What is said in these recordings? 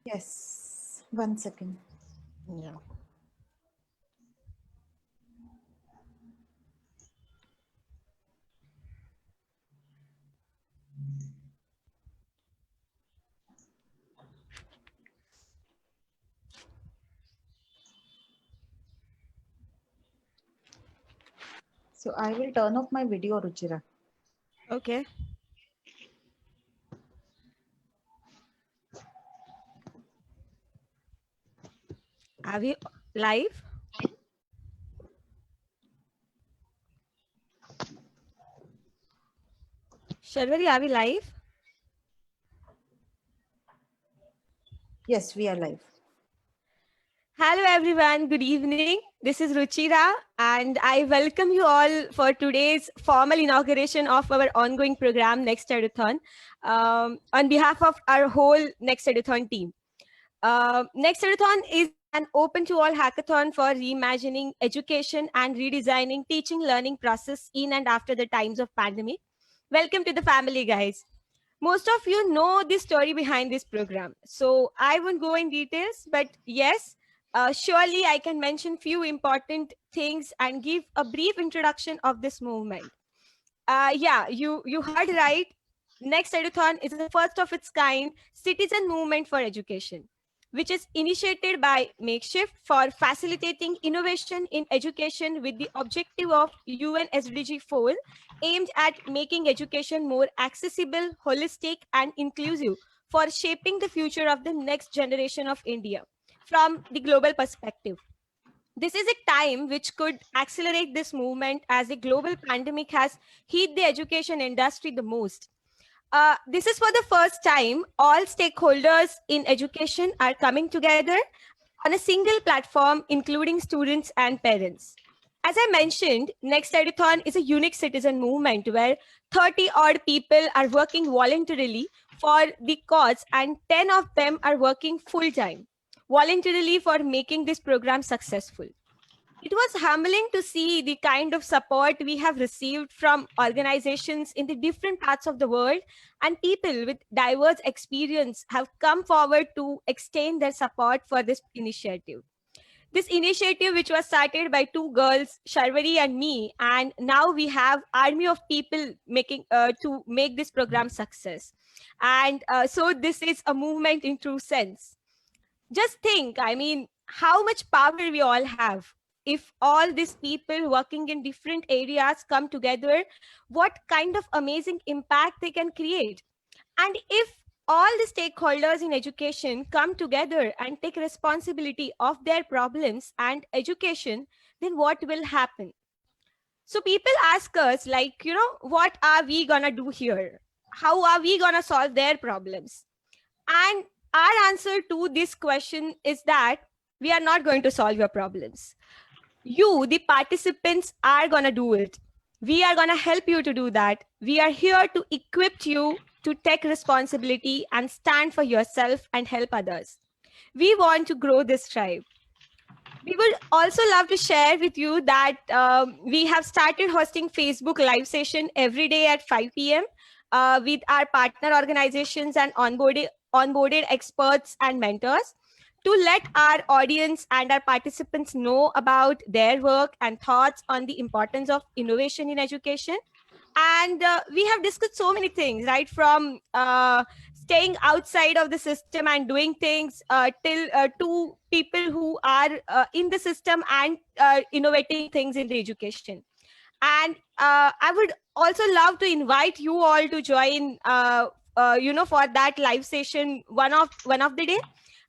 Yes, 1 second. Yeah. So I will turn off my video, Ruchira. Okay. Are we live? Sharvari, are we live? Yes, we are live. Hello, everyone. Good evening. This is Ruchira, and I welcome you all for today's formal inauguration of our ongoing program, Next Eduthon, on behalf of our whole Next Eduthon team. Next Eduthon is an open to all hackathon for reimagining education and redesigning teaching learning process in and after the times of pandemic. Welcome to the family, guys. Most of you know the story behind this program, so I won't go in details, but yes, surely I can mention few important things and give a brief introduction of this movement. Yeah, you heard right. Next Eduthon is the first of its kind citizen movement for education, which is initiated by Makeshift for facilitating innovation in education with the objective of UN SDG 4, aimed at making education more accessible, holistic, and inclusive for shaping the future of the next generation of India from the global perspective. This is a time which could accelerate this movement as the global pandemic has hit the education industry the most. This is for the first time all stakeholders in education are coming together on a single platform, including students and parents. As I mentioned, Next Eduthon is a unique citizen movement where 30 odd people are working voluntarily for the cause and 10 of them are working full time voluntarily for making this program successful. It was humbling to see the kind of support we have received from organizations in the different parts of the world, and people with diverse experience have come forward to extend their support for this initiative. This initiative, which was started by two girls, Sharvari and me, and now we have army of people making to make this program success. And so this is a movement in true sense. Just think, I mean, how much power we all have. If all these people working in different areas come together, what kind of amazing impact they can create. And if all the stakeholders in education come together and take responsibility of their problems and education, then what will happen? So people ask us, like, what are we gonna do here? How are we gonna solve their problems? And our answer to this question is that we are not going to solve your problems. You, the participants, are going to do it. We are going to help you to do that. We are here to equip you to take responsibility and stand for yourself and help others. We want to grow this tribe. We would also love to share with you that we have started hosting Facebook live session every day at 5 p.m. With our partner organizations and onboarded experts and mentors to let our audience and our participants know about their work and thoughts on the importance of innovation in education. And we have discussed so many things, right, from staying outside of the system and doing things till to people who are in the system and innovating things in the education. And I would also love to invite you all to join for that live session one of the day.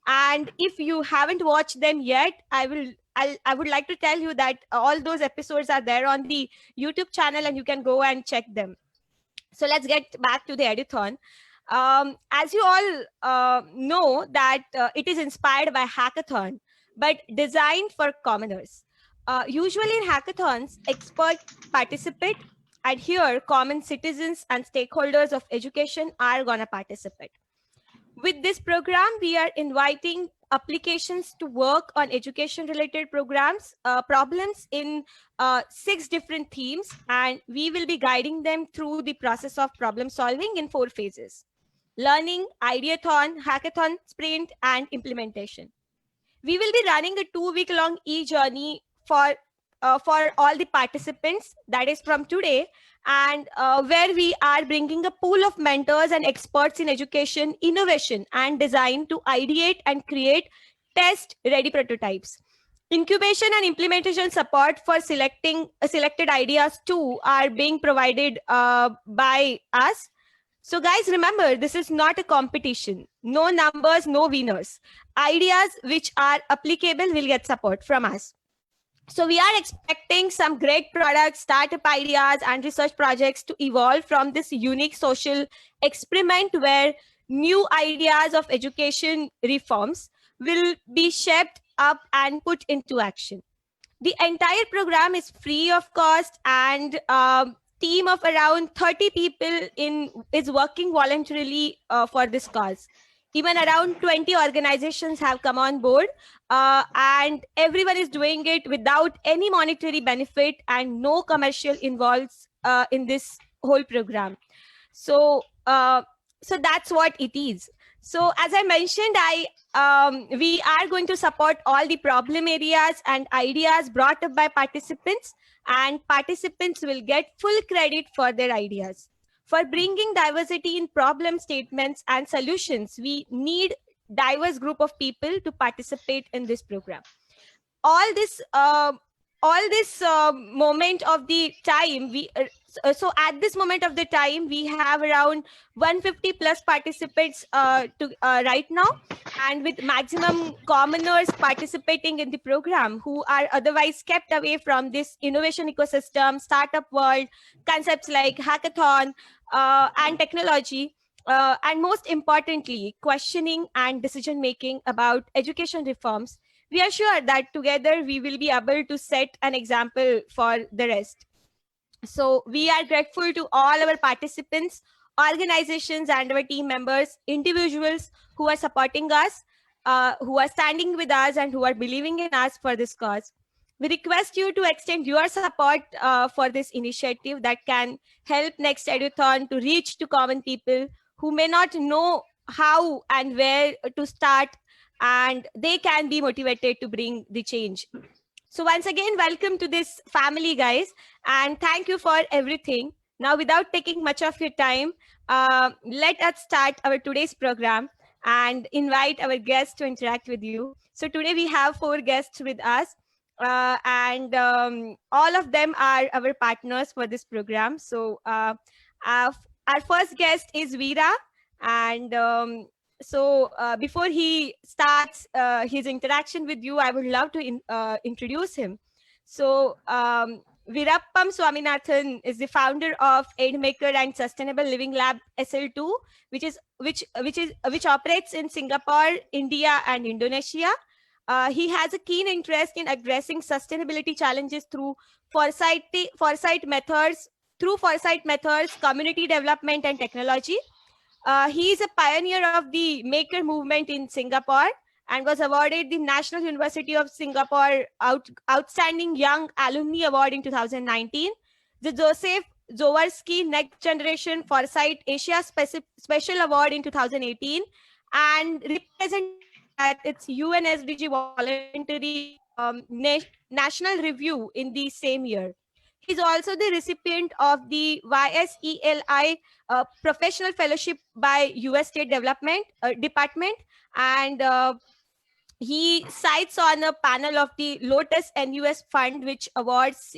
And if you haven't watched them yet, I would like to tell you that all those episodes are there on the YouTube channel and you can go and check them. So let's get back to the editathon. As you all know that it is inspired by hackathon, but designed for commoners. Usually in hackathons, experts participate, and here common citizens and stakeholders of education are going to participate. With this program, we are inviting applications to work on education related problems in 6 different themes, and we will be guiding them through the process of problem solving in 4 phases. learning, ideathon, hackathon, sprint, and implementation. We will be running a 2-week-long e-journey for all the participants, that is from today, and where we are bringing a pool of mentors and experts in education, innovation, and design to ideate and create test-ready prototypes. Incubation and implementation support for selecting selected ideas too are being provided by us. So guys, remember, this is not a competition. No numbers, no winners. Ideas which are applicable will get support from us. So we are expecting some great products, startup ideas, and research projects to evolve from this unique social experiment where new ideas of education reforms will be shaped up and put into action. The entire program is free of cost, and team of around 30 people is working voluntarily for this cause. Even around 20 organizations have come on board, and everyone is doing it without any monetary benefit and no commercial involves in this whole program. So so that's what it is. So as I mentioned, we are going to support all the problem areas and ideas brought up by participants, and participants will get full credit for their ideas. For bringing diversity in problem statements and solutions, we need diverse group of people to participate in this program. all this uh, all this moment of the time so at this moment of the time we have around 150 plus participants right now, and with maximum commoners participating in the program who are otherwise kept away from this innovation ecosystem, startup world, concepts like hackathon and technology, and most importantly questioning and decision making about education reforms. We are sure that together we will be able to set an example for the rest. So we are grateful to all our participants, organizations, and our team members, individuals who are supporting us, who are standing with us, and who are believing in us for this cause. We request you to extend your support for this initiative that can help Next Eduthon to reach to common people who may not know how and where to start, and they can be motivated to bring the change. So once again, welcome to this family, guys, and thank you for everything. Now, without taking much of your time, let us start our today's program and invite our guests to interact with you. So today we have 4 guests with us, and all of them are our partners for this program. So our first guest is Veera, and before he starts his interaction with you, I would love to introduce him. So Virappam Swaminathan is the founder of AidMaker and Sustainable Living Lab SL2, which operates in Singapore, India, and Indonesia. He has a keen interest in addressing sustainability challenges through foresight methods, community development, and technology. He is a pioneer of the maker movement in Singapore and was awarded the National University of Singapore Outstanding Young Alumni Award in 2019, the Joseph Jaworski Next Generation Foresight Asia Special Award in 2018, and represented at its UNSDG Voluntary National Review in the same year. He's also the recipient of the YSELI Professional Fellowship by US State Development Department, and he cites on a panel of the Lotus NUS Fund, which awards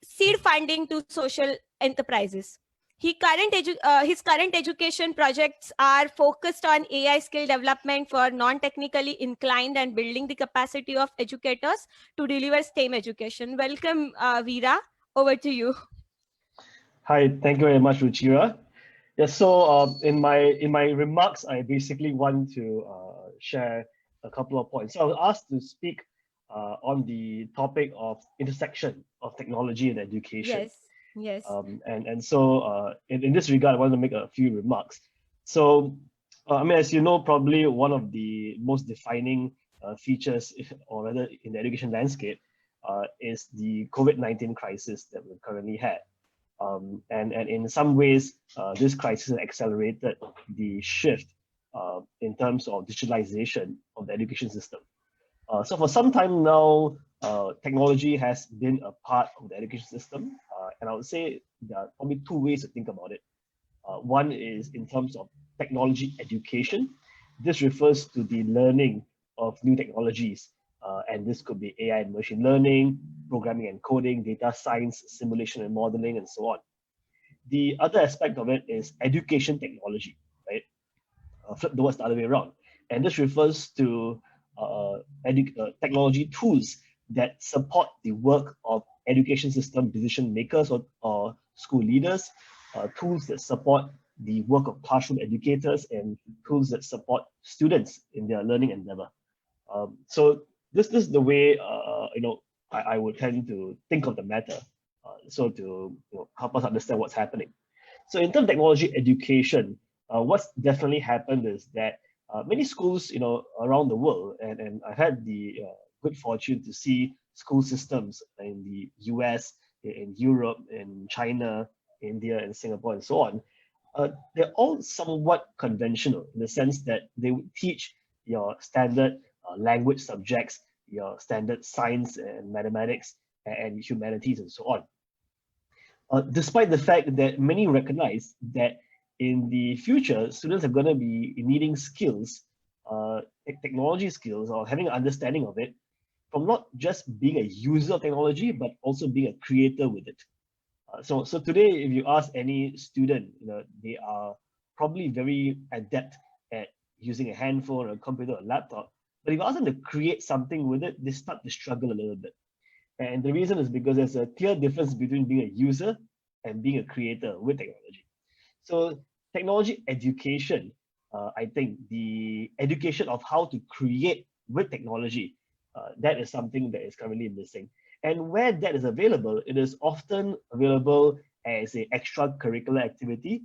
seed funding to social enterprises. His current education projects are focused on AI skill development for non-technically inclined and building the capacity of educators to deliver STEM education. Welcome, Veera. Over to you. Hi, thank you very much, Ruchira. Yeah, so in my remarks, I basically want to share a couple of points. So I was asked to speak on the topic of intersection of technology and education. Yes. And so in this regard, I want to make a few remarks. So, I mean, as you know, probably one of the most defining features, or rather in the education landscape, is the COVID-19 crisis that we currently had. And in some ways, this crisis has accelerated the shift in terms of digitalization of the education system. So for some time now, technology has been a part of the education system. And I would say there are probably two ways to think about it. One is in terms of technology education. This refers to the learning of new technologies. And this could be AI and machine learning, programming and coding, data science, simulation and modeling, and so on. The other aspect of it is education technology, right? Flip the words the other way around. And this refers to technology tools that support the work of education system decision makers or school leaders, tools that support the work of classroom educators, and tools that support students in their learning endeavor. So this is the way I would tend to think of the matter. So to help us understand what's happening. So in terms of technology education, what's definitely happened is that many schools, around the world, and I've had the good fortune to see school systems in the US, in Europe, in China, India, and Singapore, and so on. They're all somewhat conventional in the sense that they would teach your standard language subjects, your standard science and mathematics and humanities, and so on. Despite the fact that many recognize that in the future, students are going to be needing skills, technology skills, or having an understanding of it from not just being a user of technology, but also being a creator with it. So today, if you ask any student, they are probably very adept at using a handphone, or a computer, or a laptop. But if you ask them to create something with it, they start to struggle a little bit. And the reason is because there's a clear difference between being a user and being a creator with technology. So technology education, I think the education of how to create with technology, that is something that is currently missing. And where that is available, it is often available as an extracurricular activity,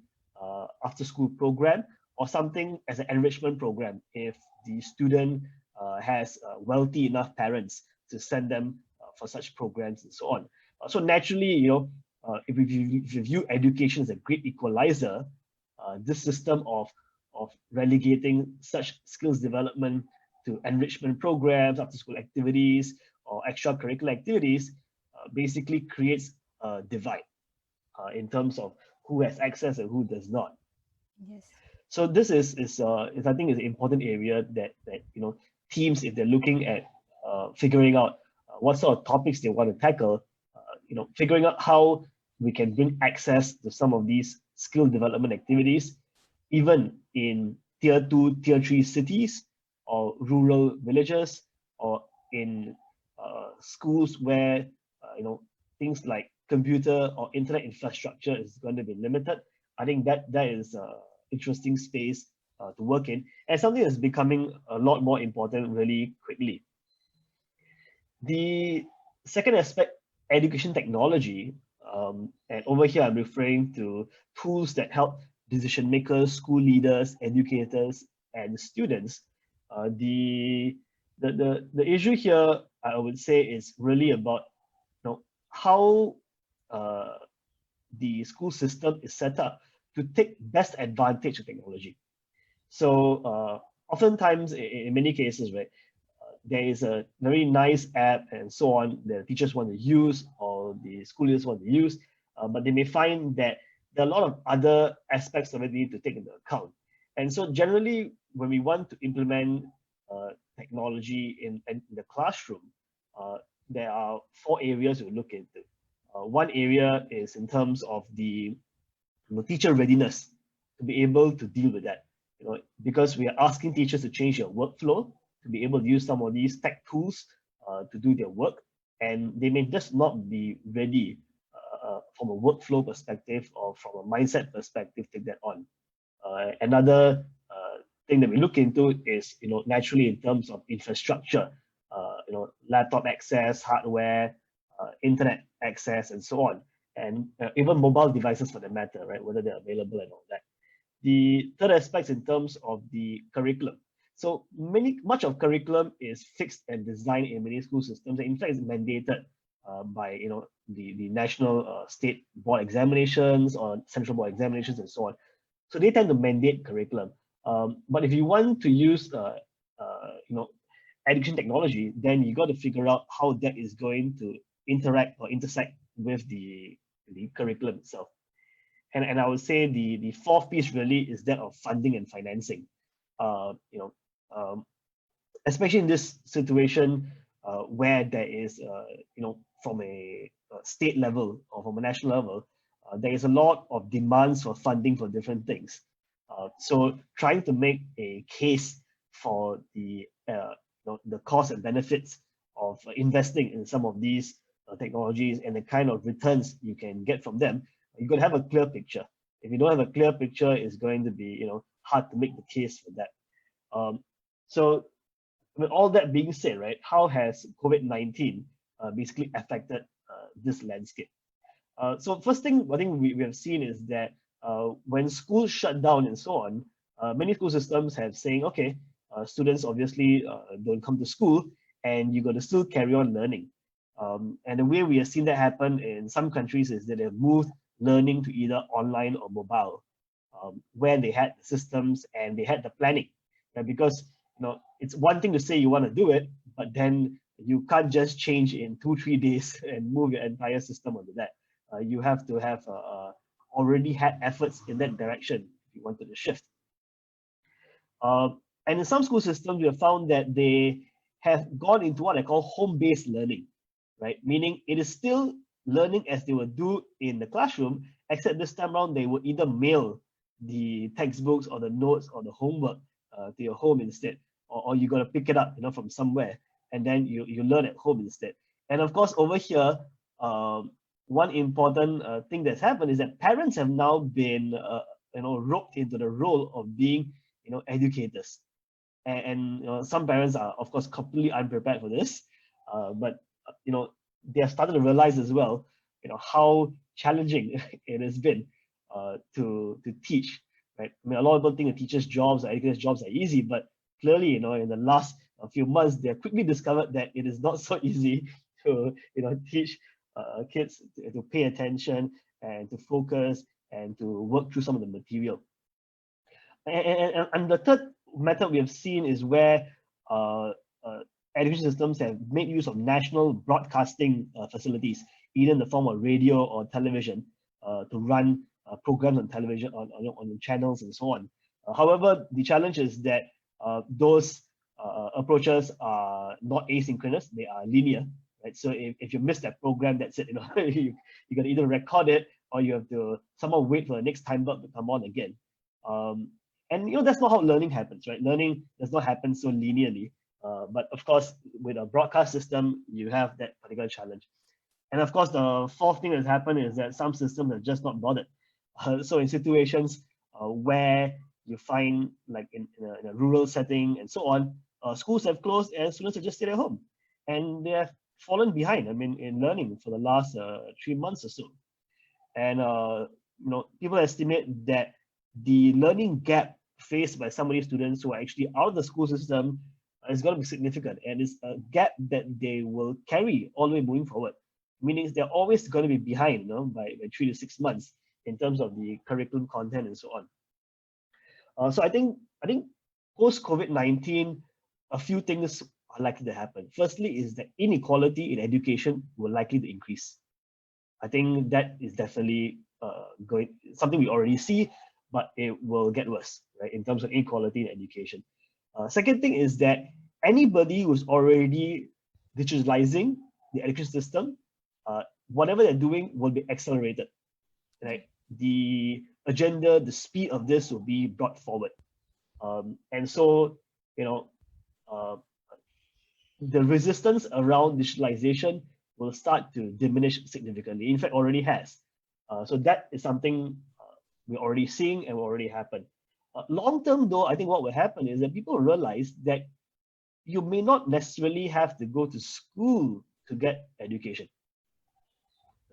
after school program, or something as an enrichment program if the student has wealthy enough parents to send them for such programs and so on. So naturally, if you view education as a great equalizer, this system of relegating such skills development to enrichment programs, after school activities, or extracurricular activities basically creates a divide in terms of who has access and who does not. Yes. So this is I think is an important area that teams, if they're looking at figuring out what sort of topics they want to tackle, figuring out how we can bring access to some of these skill development activities, even in tier 2, tier 3 cities or rural villages, or in schools where things like computer or internet infrastructure is going to be limited. I think that is an interesting space to work in, and something that's becoming a lot more important really quickly. The second aspect, education technology, and over here I'm referring to tools that help decision makers, school leaders, educators, and students. The issue here, I would say, is really about how the school system is set up to take best advantage of technology. So oftentimes, in many cases, right, there is a very nice app and so on that teachers want to use or the school leaders want to use, but they may find that there are a lot of other aspects of it they need to take into account. And so generally, when we want to implement technology in the classroom, there are 4 areas we look into. One area is in terms of the teacher readiness to be able to deal with that. Because we are asking teachers to change their workflow to be able to use some of these tech tools to do their work, and they may just not be ready from a workflow perspective or from a mindset perspective to take that on. Another thing that we look into is, naturally in terms of infrastructure, laptop access, hardware, internet access, and so on, and even mobile devices for that matter, right? Whether they're available and all that. The third aspect in terms of the curriculum. So much of curriculum is fixed and designed in many school systems. In fact, it's mandated by the national state board examinations or central board examinations and so on. So they tend to mandate curriculum. But if you want to use education technology, then you got to figure out how that is going to interact or intersect with the curriculum itself. And I would say the fourth piece really is that of funding and financing. Especially in this situation where there is, from a state level or from a national level, there is a lot of demands for funding for different things. So trying to make a case for the cost and benefits of investing in some of these technologies and the kind of returns you can get from them, you've got to have a clear picture. If you don't have a clear picture, it's going to be hard to make the case for that. So with all that being said, right, how has COVID-19 basically affected this landscape? So first thing I think we have seen is that when schools shut down and so on, many school systems have saying, okay, students obviously don't come to school and you're going to still carry on learning. And the way we have seen that happen in some countries is that they've moved learning to either online or mobile, where they had the systems and they had the planning. Right? Because it's one thing to say you want to do it, but then you can't just change in 2-3 days and move your entire system onto that. You have to have already had efforts in that direction if you wanted to shift. And in some school systems, we have found that they have gone into what I call home-based learning, right? Meaning it is still learning as they would do in the classroom, except this time around they would either mail the textbooks or the notes or the homework to your home instead, or you got to pick it up from somewhere, and then you learn at home instead. And of course, over here, one important thing that's happened is that parents have now been roped into the role of being educators, and some parents are of course completely unprepared for this, but they have started to realize as well how challenging it has been to teach, right? I mean, a lot of people think the teachers' jobs or educators' jobs are easy, but clearly in the last few months they have quickly discovered that it is not so easy to teach kids to pay attention and to focus and to work through some of the material. And the third method we have seen is where education systems have made use of national broadcasting facilities, either in the form of radio or television, to run programs on television, on channels and so on. However, the challenge is that those approaches are not asynchronous, they are linear. Right? So if you miss that program, that's it. You got to either record it or you have to somehow wait for the next time block to come on again. And that's not how learning happens, right? Learning does not happen so linearly. But of course, with a broadcast system, you have that particular challenge. And of course, the fourth thing that's happened is that some systems are just not bothered. So in situations where you find, like in a rural setting and so on, schools have closed and students have just stayed at home. And they have fallen behind, in learning for the last 3 months or so. And people estimate that the learning gap faced by some of these students who are actually out of the school system is going to be significant, and it's a gap that they will carry all the way moving forward. Meaning they're always going to be behind, by 3 to 6 months in terms of the curriculum content and so on. So I think post COVID-19, a few things are likely to happen. Firstly, is that inequality in education will likely to increase. I think that is definitely something we already see, but it will get worse, right, in terms of inequality in education. Second thing is that anybody who's already digitalizing the education system, whatever they're doing will be accelerated, right? The agenda, the speed of this will be brought forward. And so, the resistance around digitalization will start to diminish significantly. In fact, already has. So that is something we're already seeing and will already happen. Long term, though, I think what will happen is that people realize that you may not necessarily have to go to school to get education.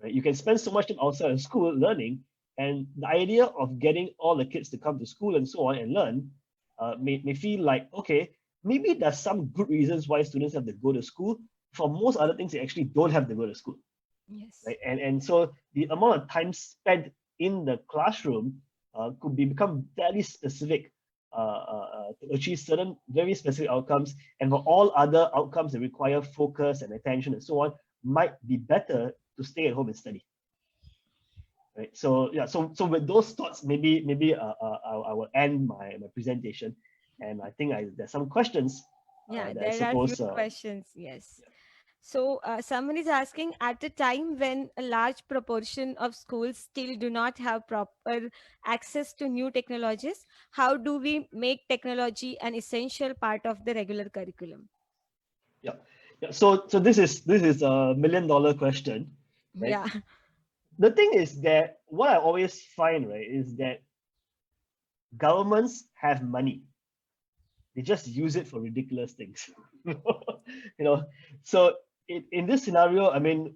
Right? You can spend so much time outside of school learning, and the idea of getting all the kids to come to school and so on and learn may feel like, okay, maybe there's some good reasons why students have to go to school. For most other things, they actually don't have to go to school. Yes. right? And so the amount of time spent in the classroom could become very specific to achieve certain very specific outcomes, and for all other outcomes that require focus and attention and so on, might be better to stay at home and study. Right. So yeah. So with those thoughts, maybe I will end my presentation, and I think there's some questions Yeah, that I there are few suppose. questions. Yes. So, someone is asking, at a time when a large proportion of schools still do not have proper access to new technologies, how do we make technology an essential part of the regular curriculum? Yeah. Yeah. So this is a $1 million question, right? Yeah. The thing is that what I always find, right, is that governments have money. They just use it for ridiculous things. you know. So in this scenario, I mean,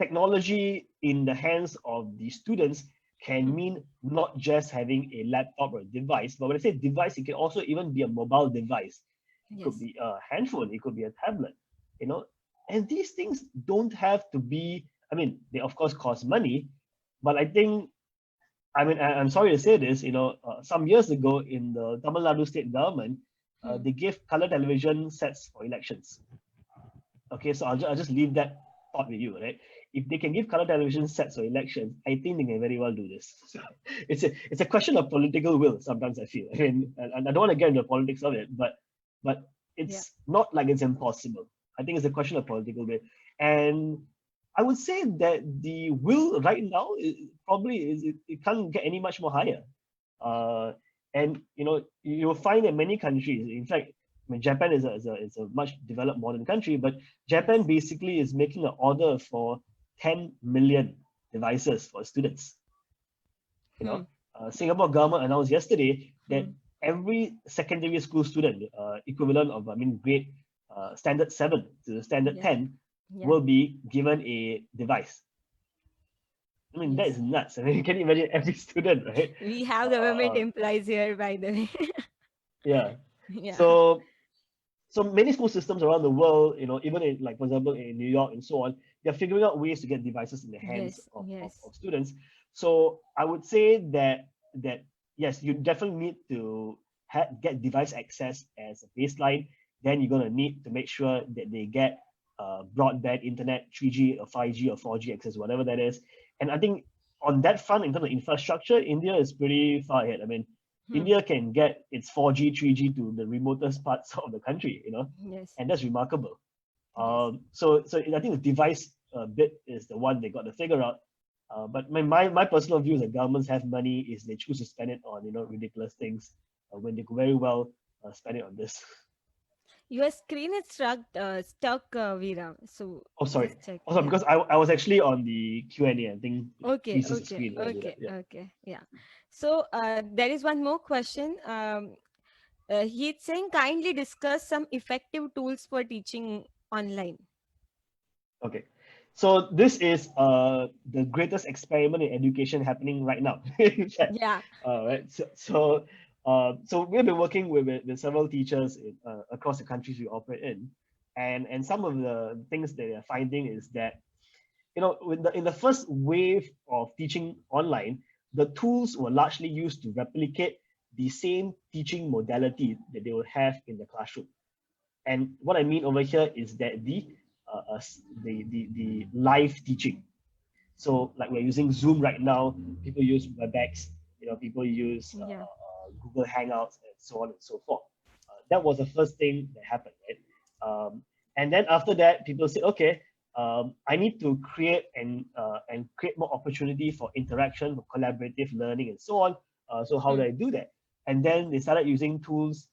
technology in the hands of the students can mean not just having a laptop or a device, but when I say device, it can also even be a mobile device. It could Yes. be a handphone, it could be a tablet, you know. And these things don't have to be, I mean, they of course cost money, but I think, I mean, I'm sorry to say this, some years ago in the Tamil Nadu state government, Hmm. they gave color television sets for elections. Okay, so I'll just leave that thought with you, right? If they can give color television sets for elections, I think they can very well do this. It's a question of political will. Sometimes I feel. I mean, and I don't want to get into the politics of it, but Yeah. it's not like it's impossible. I think it's a question of political will, and I would say that the will right now probably it can't get any much more higher. Uh, and you'll find that many countries, in fact, I mean, Japan is a much developed modern country, but Yes. Japan basically is making an order for 10 million devices for students. You Hmm. know, Singapore government announced yesterday that Hmm. every secondary school student, equivalent of, I mean, grade standard 7 to standard Yeah. 10, Yeah. will be given a device. I mean, that is Yes. nuts. I mean, you can imagine every student, right? We have government Uh, employees here, by the way. yeah. Yeah. So many school systems around the world, even in, like, for example, in New York and so on, they're figuring out ways to get devices in the hands Yes. of, of, Yes. of students. So I would say that yes, you definitely need to get device access as a baseline. Then you're going to need to make sure that they get broadband internet, 3G or 5G or 4G access, whatever that is. And I think on that front, in terms of infrastructure, India is pretty far ahead. I mean, Hmm. India can get its 4G, 3G to the remotest parts of the country, Yes. and that's remarkable. Yes. So I think the device bit is the one they got to figure out. But my personal view is that governments have money is they choose to spend it on ridiculous things when they could very well spend it on this. Your screen is stuck, Veera. So Oh, sorry. just check. Also, Yeah. because I was actually on the Q&A, I think it Okay. freezes the Okay. screen when I do that. Okay. Yeah. Okay. Yeah. So there is one more question. He's saying, kindly discuss some effective tools for teaching online. Okay. So this is the greatest experiment in education happening right now. In fact, Yeah. right. So we've been working with several teachers across the countries we operate in, and some of the things that they're finding is that in the first wave of teaching online, the tools were largely used to replicate the same teaching modality that they would have in the classroom. And what I mean over here is that the live teaching. So like we're using Zoom right now, people use WebEx, people use Yeah. Google Hangouts and so on and so forth. That was the first thing that happened, right? And then after that, people said, okay, I need to create and create more opportunity for interaction, for collaborative learning, and so on. So how do Hmm. I do that? And then they started using tools,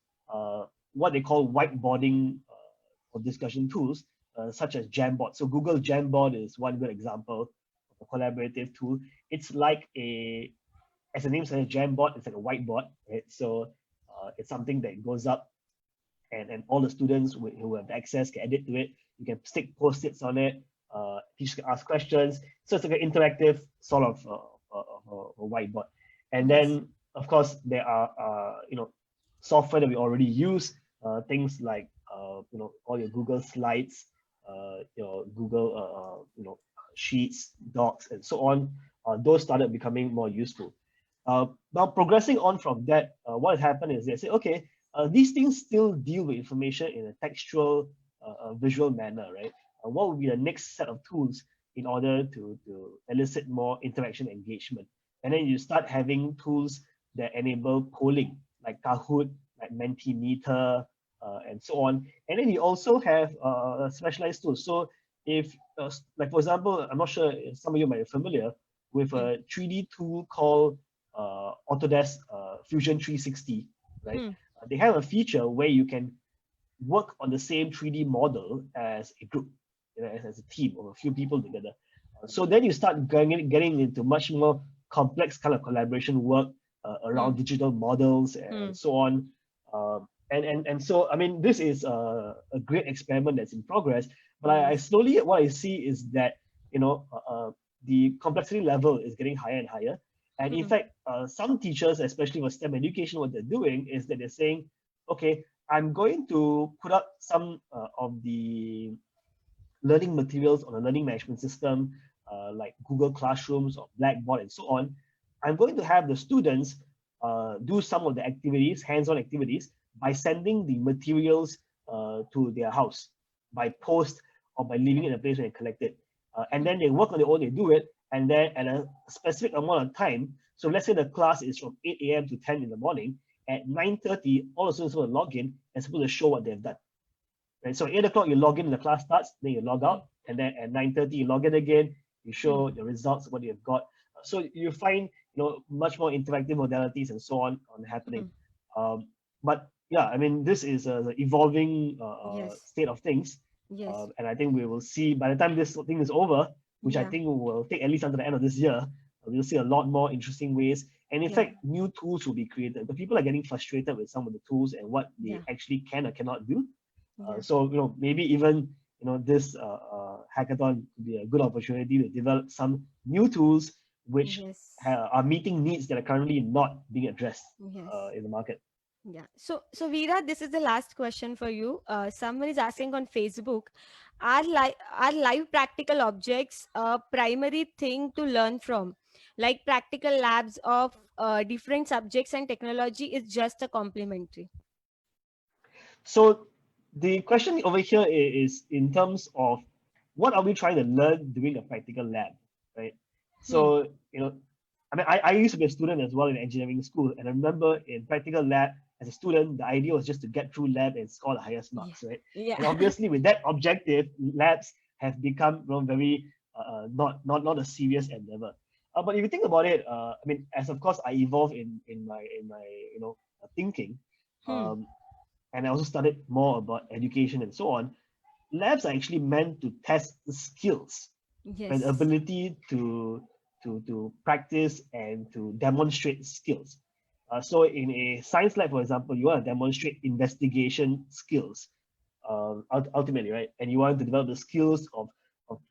what they call whiteboarding or discussion tools, such as Jamboard. So Google Jamboard is one good example of a collaborative tool. It's like as the name says, Jamboard, it's like a whiteboard, right? So it's something that goes up, and all the students who have access can edit to it. You can stick post-its on it. Teachers can ask questions. So it's like an interactive sort of a whiteboard. And Yes. then, of course, there are software that we already use. Things like all your Google Slides, your Google sheets, docs, and so on, those started becoming more useful. Now, progressing on from that, what has happened is they say, okay, these things still deal with information in a textual, visual manner, right? What would be the next set of tools in order to elicit more interaction engagement? And then you start having tools that enable polling, like Kahoot, like Mentimeter, and so on. And then you also have specialized tools. So if, like for example, I'm not sure if some of you might be familiar with a 3D tool called Autodesk Fusion 360, right? They have a feature where you can work on the same 3D model as a group, as a team or a few people together. So then you start getting into much more complex kind of collaboration work around digital models and so on. And so, I mean, this is a great experiment that's in progress, but I slowly, what I see is that, the complexity level is getting higher and higher. And in fact, some teachers, especially for STEM education, what they're doing is that they're saying, okay, I'm going to put up some of the learning materials on a learning management system, like Google Classrooms or Blackboard and so on. I'm going to have the students do some of the activities, hands-on activities, by sending the materials to their house by post or by leaving it in a place where they collect it. And then they work on their own, they do it, and then at a specific amount of time, so let's say the class is from 8 a.m. to 10 in the morning, at 9:30, all the students will log in and supposed to show what they've done. Right? So 8 o'clock, you log in and the class starts, then you log out, and then at 9:30, you log in again, you show the results, what you've got. So you find, much more interactive modalities and so on happening. But yeah, I mean, this is an evolving state of things. And I think we will see by the time this thing is over, which I think will take at least until the end of this year, we'll see a lot more interesting ways. And in fact, new tools will be created. The people are getting frustrated with some of the tools and what they actually can or cannot do. So, maybe even, this hackathon could be a good opportunity to develop some new tools which are meeting needs that are currently not being addressed in the market. Yeah. So Veera, this is the last question for you. Someone is asking on Facebook, are live practical objects a primary thing to learn from? Like practical labs of different subjects and technology is just a complementary? So the question over here is in terms of what are we trying to learn during a practical lab, right? So, I mean, I used to be a student as well in engineering school, and I remember in practical lab, as a student, the idea was just to get through lab and score the highest marks, right? And obviously, with that objective, labs have become very not a serious endeavor. But if you think about it, I mean, as of course I evolve in my thinking, and I also studied more about education and so on. Labs are actually meant to test the skills and ability to practice and to demonstrate skills. So in a science lab, for example, you want to demonstrate investigation skills, ultimately, right? And you want to develop the skills of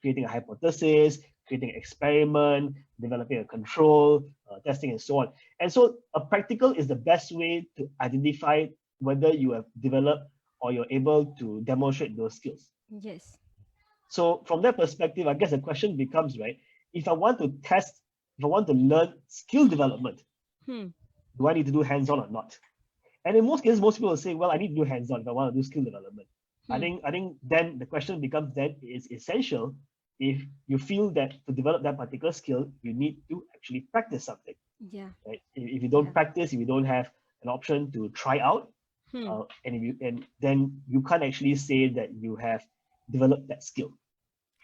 creating a hypothesis, creating an experiment, developing a control, testing, and so on. And so a practical is the best way to identify whether you have developed or you're able to demonstrate those skills. So from that perspective, I guess the question becomes, right, if I want to test, if I want to learn skill development, do I need to do hands-on or not? And in most cases, most people will say, well, I need to do hands-on if I want to do skill development. I think then the question becomes then is essential if you feel that to develop that particular skill, you need to actually practice something. Right? If you don't practice, if you don't have an option to try out, and then you can't actually say that you have developed that skill.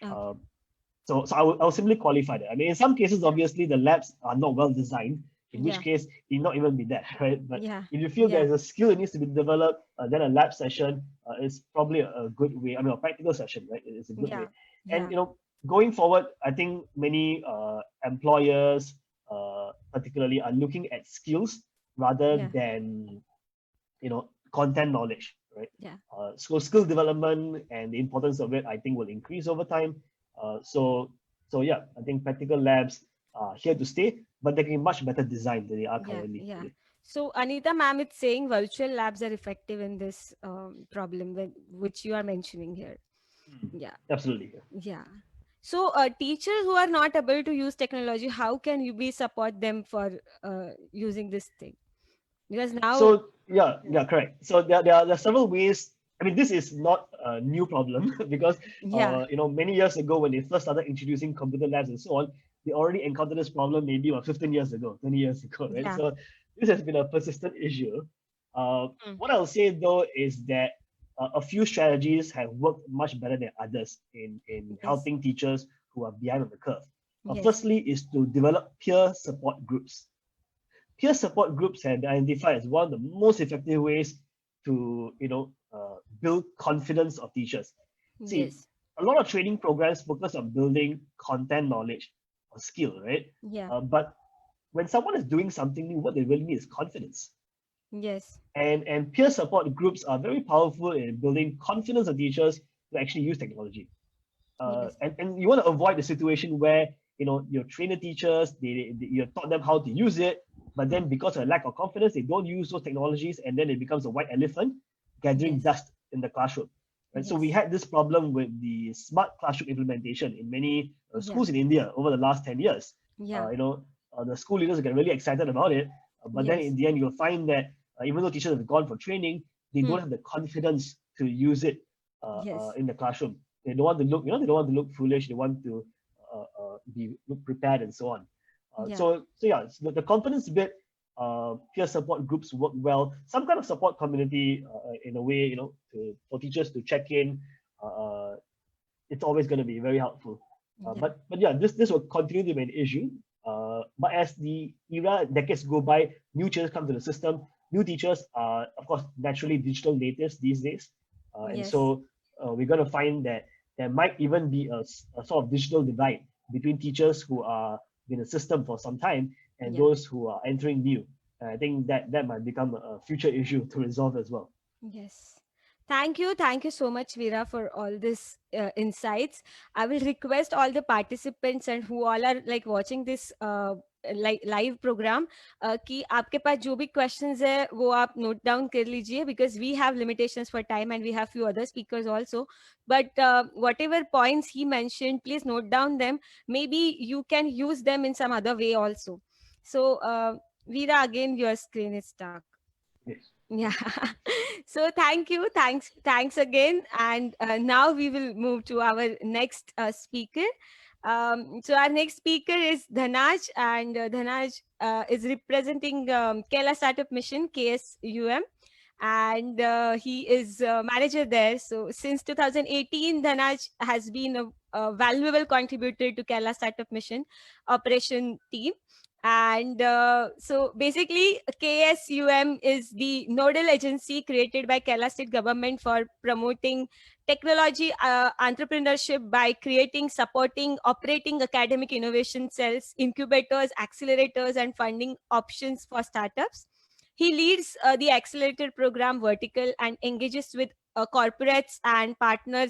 So I will simply qualify that. I mean, in some cases, obviously, the labs are not well designed, in which case it not even be that, right? But if you feel there's a skill that needs to be developed, then a lab session is probably a good way. I mean, a practical session, right? It's a good way. And going forward, I think many employers, particularly, are looking at skills rather than content knowledge, right? So skill development and the importance of it, I think, will increase over time. So yeah, I think practical labs are here to stay, but they can be much better designed than they are currently. So Anita ma'am is saying virtual labs are effective in this problem which you are mentioning here. Absolutely. So teachers who are not able to use technology, how can you be support them for using this thing? Because now, So yeah, correct. So there are several ways. I mean, this is not a new problem because yeah, many years ago when they first started introducing computer labs and so on, they already encountered this problem maybe about 15 years ago, 20 years ago, right? yeah, So this has been a persistent issue. mm, What I'll say though is that a few strategies have worked much better than others in yes, helping teachers who are behind on the curve. yes, Firstly, is to develop peer support groups. Peer support groups have been identified as one of the most effective ways to build confidence of teachers. See, yes, a lot of training programs focus on building content knowledge or skill, right? yeah, But when someone is doing something new, what they really need is confidence. yes, And peer support groups are very powerful in building confidence of teachers to actually use technology. yes, And you want to avoid the situation where your trainer teachers you taught them how to use it, but then because of a lack of confidence they don't use those technologies, and then it becomes a white elephant gathering yes, dust in the classroom, right? So we yes, had this problem with the smart classroom implementation in many yeah, schools in India over the last 10 years. yeah, The school leaders get really excited about it, but then yes, in the end you'll find that even though teachers have gone for training, they hmm, don't have the confidence to use it yes, in the classroom. They don't want to look, they don't want to look foolish. They want to look prepared and so on. yeah, So yeah, so the confidence bit, peer support groups work well. Some kind of support community, in a way, for teachers to check in. Uh, it's always going to be very helpful. yeah, But yeah, this will continue to be an issue. But as the decades go by, new changes come to the system. New teachers are, of course, naturally digital natives these days, and yes, so we're going to find that there might even be a sort of digital divide between teachers who are in the system for some time and yeah. those who are entering new. And I think that might become a future issue to resolve as well. Yes. Thank you. Thank you so much, Veera, for all this insights. I will request all the participants and who all are like watching this like live program कि आपके पास जो भी questions है वो आप note down कर लीजिए, because we have limitations for time and we have few other speakers also. But whatever points he mentioned, please note down them. Maybe you can use them in some other way also. So Veera, again your screen is stuck. Yes. Yeah. So thank you. Thanks again. And now we will move to our next speaker. So our next speaker is Dhanaj, and Dhanaj is representing Kerala Startup Mission, KSUM, and he is manager there. So since 2018, Dhanaj has been a valuable contributor to Kerala Startup Mission operation team. And so basically, KSUM is the nodal agency created by Kerala State Government for promoting technology entrepreneurship by creating, supporting, operating academic innovation cells, incubators, accelerators, and funding options for startups. He leads the accelerator program vertical and engages with corporates and partner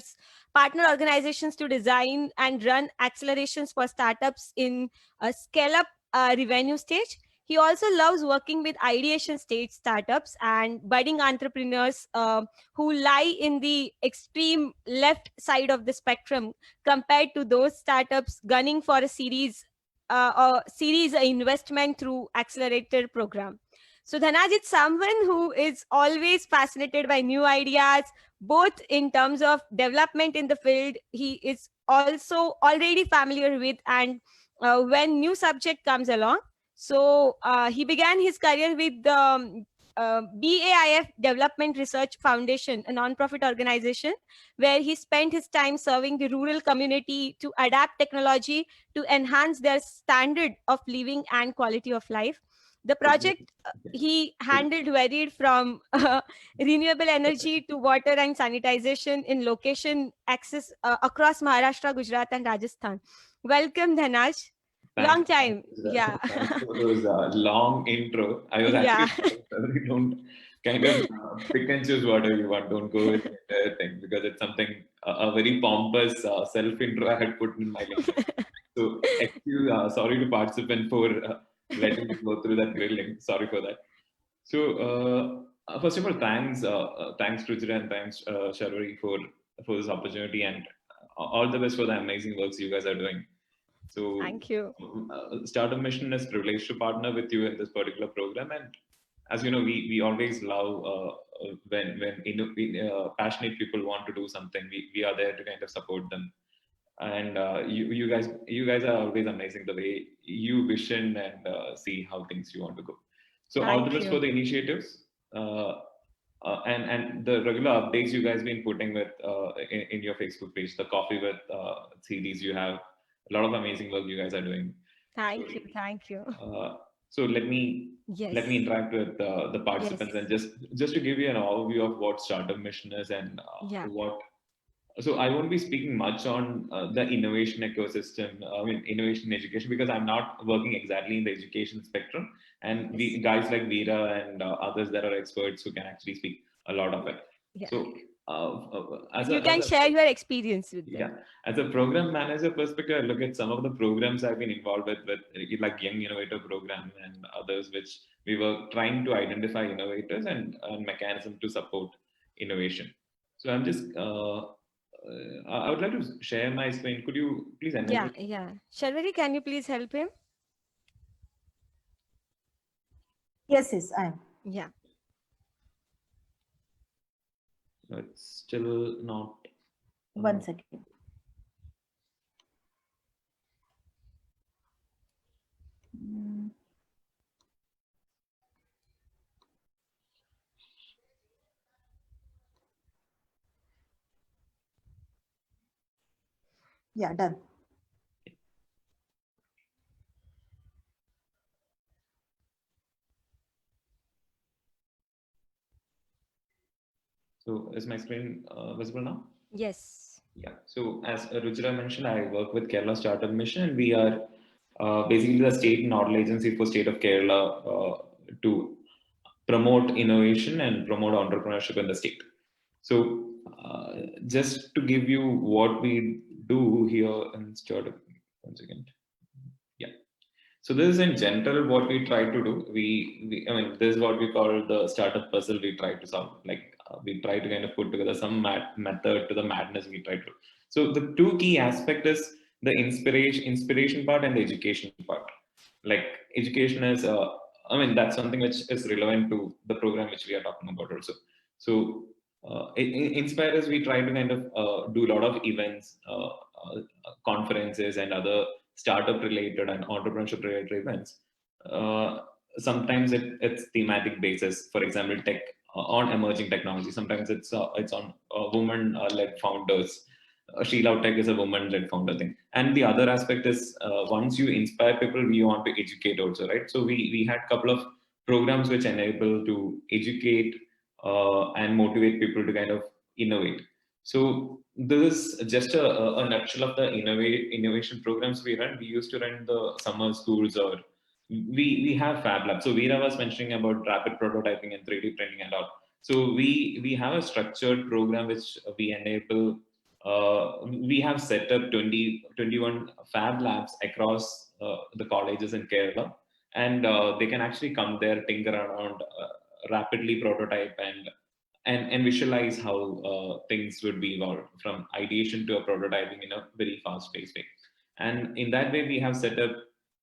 organizations to design and run accelerations for startups in a scale up revenue stage. He also loves working with ideation stage startups and budding entrepreneurs who lie in the extreme left side of the spectrum compared to those startups gunning for a series investment through accelerator program. So Dhanaj is someone who is always fascinated by new ideas, both in terms of development in the field. He is also already familiar with and when new subject comes along. So he began his career with the BAIF Development Research Foundation, a non-profit organization, where he spent his time serving the rural community to adapt technology to enhance their standard of living and quality of life. The project he handled varied from renewable energy to water and sanitization in location access across Maharashtra, Gujarat, and Rajasthan. Welcome, Dhanaj. Thanks. Long time. Yeah. Thanks for those long intro. I was Yeah. actually don't kind of pick and choose whatever you want. Don't go with the entire thing because it's something a very pompous self intro I had put in my LinkedIn. So, excuse, sorry to participant for letting me go through that grilling. Sorry for that. So, first of all, thanks Ruchira and thanks Sharvari for this opportunity and all the best for the amazing works you guys are doing. So Thank you. Startup Mission is privileged to partner with you in this particular program, and as you know, we always love when passionate people want to do something. We are there to kind of support them, and you guys are always amazing the way you vision and see how things you want to go. So all the Thank best you. for the initiatives. And the regular updates you guys been putting with in your Facebook page, the coffee with series you have, a lot of amazing work you guys are doing. Thank you. Thank you. So let me Yes. interact with the participants, Yes. and just to give you an overview of what Startup Mission is and Yeah. what. So I won't be speaking much on the innovation ecosystem, I mean innovation education, because I'm not working exactly in the education spectrum, and we guys like Veera and others that are experts who can actually speak a lot of it. Yeah. So You can share your experience with them. yeah, as a program manager perspective, I look at some of the programs I've been involved with like Young Innovator Program and others, which we were trying to identify innovators and mechanism to support innovation. So I'm just I would like to share my screen. Could you please enable? Yeah, yeah. Sharvari, can you please help him? Yes, yes, I am. Yeah. No, it's still not. 1 second. Yeah, done. So is my screen visible now? Yes. Yeah. So as Ruchira mentioned, I work with Kerala Startup Mission, and we are basically the state nodal agency for state of Kerala to promote innovation and promote entrepreneurship in the state. So just to give you what we do here in startup, once again. Yeah. So this is in general what we try to do. I mean, this is what we call the startup puzzle we try to solve. Like we try to kind of put together some method to the madness we try to. So the two key aspect is the inspiration part and the education part. Like education is, I mean, that's something which is relevant to the program which we are talking about also. So in Inspire, we try to kind of do a lot of events, conferences, and other startup related and entrepreneurship related events. Sometimes it's thematic basis. For example, tech on emerging technology. Sometimes it's on women led founders. Sheila Tech is a woman-led founder thing. And the other aspect is once you inspire people, we want to educate also, right? So we had a couple of programs which enable to educate and motivate people to kind of innovate. So this is just a nutshell of the innovation programs we run. We used to run the summer schools, or we have Fab Lab. So Veera was mentioning about rapid prototyping and 3D printing and all. So we have a structured program which we enable. We have set up 21 Fab Labs across the colleges in Kerala, and they can actually come there, tinker around, rapidly prototype and visualize how things would be evolved from ideation to a prototyping in a very fast-paced way. And in that way, we have set up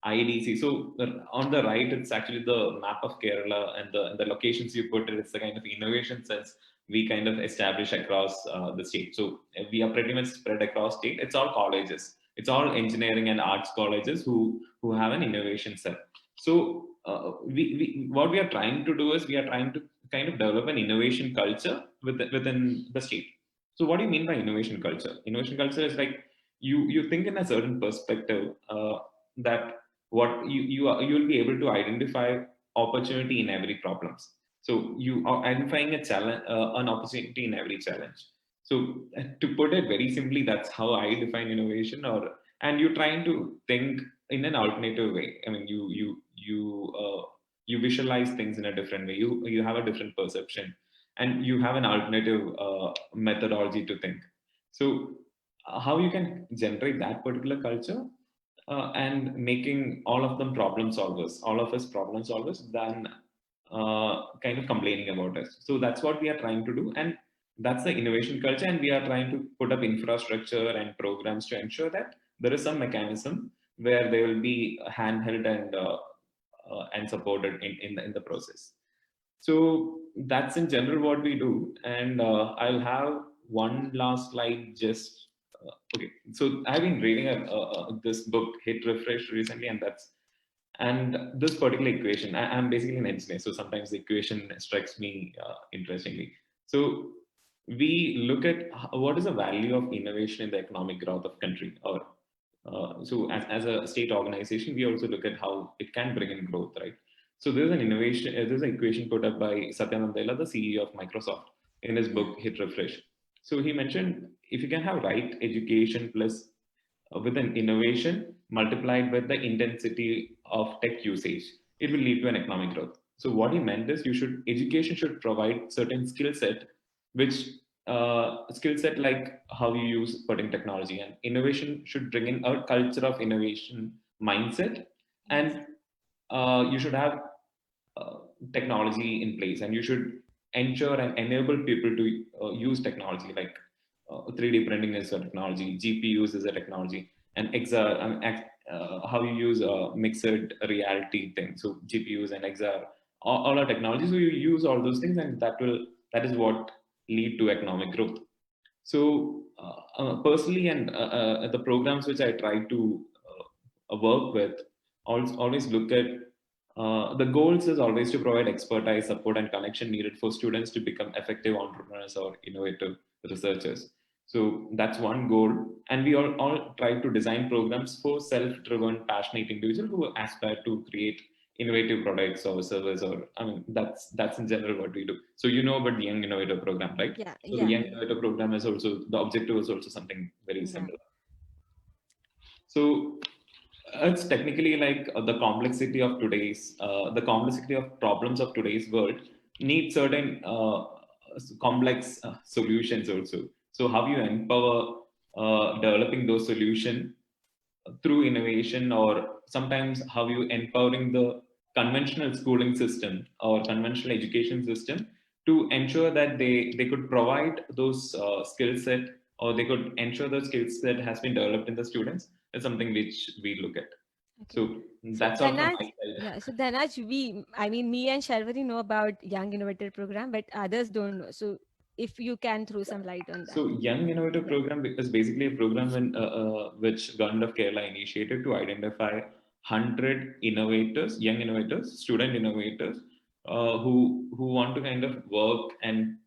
IDC. So on the right, it's actually the map of Kerala, and the locations you put it's the kind of innovation sense we kind of establish across the state. So we are pretty much spread across state. It's all colleges. It's all engineering and arts colleges who have an innovation cell. So what we are trying to do is we are trying to kind of develop an innovation culture within the state. So what do you mean by innovation culture? Innovation culture is like you think in a certain perspective that what you'll be able to identify opportunity in every problems. So you are identifying a challenge, an opportunity in every challenge. So to put it very simply, that's how I define innovation. And you're trying to think in an alternative way. I mean, you visualize things in a different way. You have a different perception, and you have an alternative methodology to think. So how you can generate that particular culture and making all of them problem solvers, all of us problem solvers, than kind of complaining about us. So that's what we are trying to do. And that's the innovation culture, and we are trying to put up infrastructure and programs to ensure that there is some mechanism where they will be handheld and supported in the process. So that's in general what we do, and I'll have one last slide. Just okay. So I've been reading this book, Hit Refresh, recently, and this particular equation. I'm basically an engineer, so sometimes the equation strikes me interestingly. So we look at what is the value of innovation in the economic growth of country, or so as a state organization, we also look at how it can bring in growth, right? So there's an innovation, there's an equation put up by Satya Nadella, the CEO of Microsoft, in his book Hit Refresh. So he mentioned if you can have right education plus with an innovation multiplied with the intensity of tech usage, it will lead to an economic growth. So what he meant is education should provide certain skill set, which skill set like how you use certain technology, and innovation should bring in a culture of innovation mindset, and you should have technology in place, and you should ensure and enable people to use technology like 3D printing is a technology, GPUs is a technology, and XR, how you use mixed reality thing. So GPUs and XR, all are technologies. So you use all those things, and that is what lead to economic growth. So personally, and the programs which I try to work with, always look at the goals is always to provide expertise, support, and connection needed for students to become effective entrepreneurs or innovative researchers. So that's one goal. And we all try to design programs for self-driven, passionate individuals who aspire to create innovative products or services, or I mean, that's in general what we do. So you know about the Young Innovator Program, right? Yeah. So the Young Innovator Program is also, the objective is also something very similar. So it's technically like the complexity of problems of today's world need certain complex solutions also. So how you empower developing those solutions through innovation, or sometimes how you empowering the conventional schooling system or conventional education system to ensure that they could provide those skill set, or they could ensure the skill set has been developed in the students, is something which we look at. So that's all from my side. Yeah. So Dhanaj, me and Sharvari know about Young Innovator Program, but others don't know. So if you can throw some light on that. So Young Innovator Program is basically a program which Government of Kerala initiated to identify 100 innovators, young innovators, student innovators, who want to kind of work and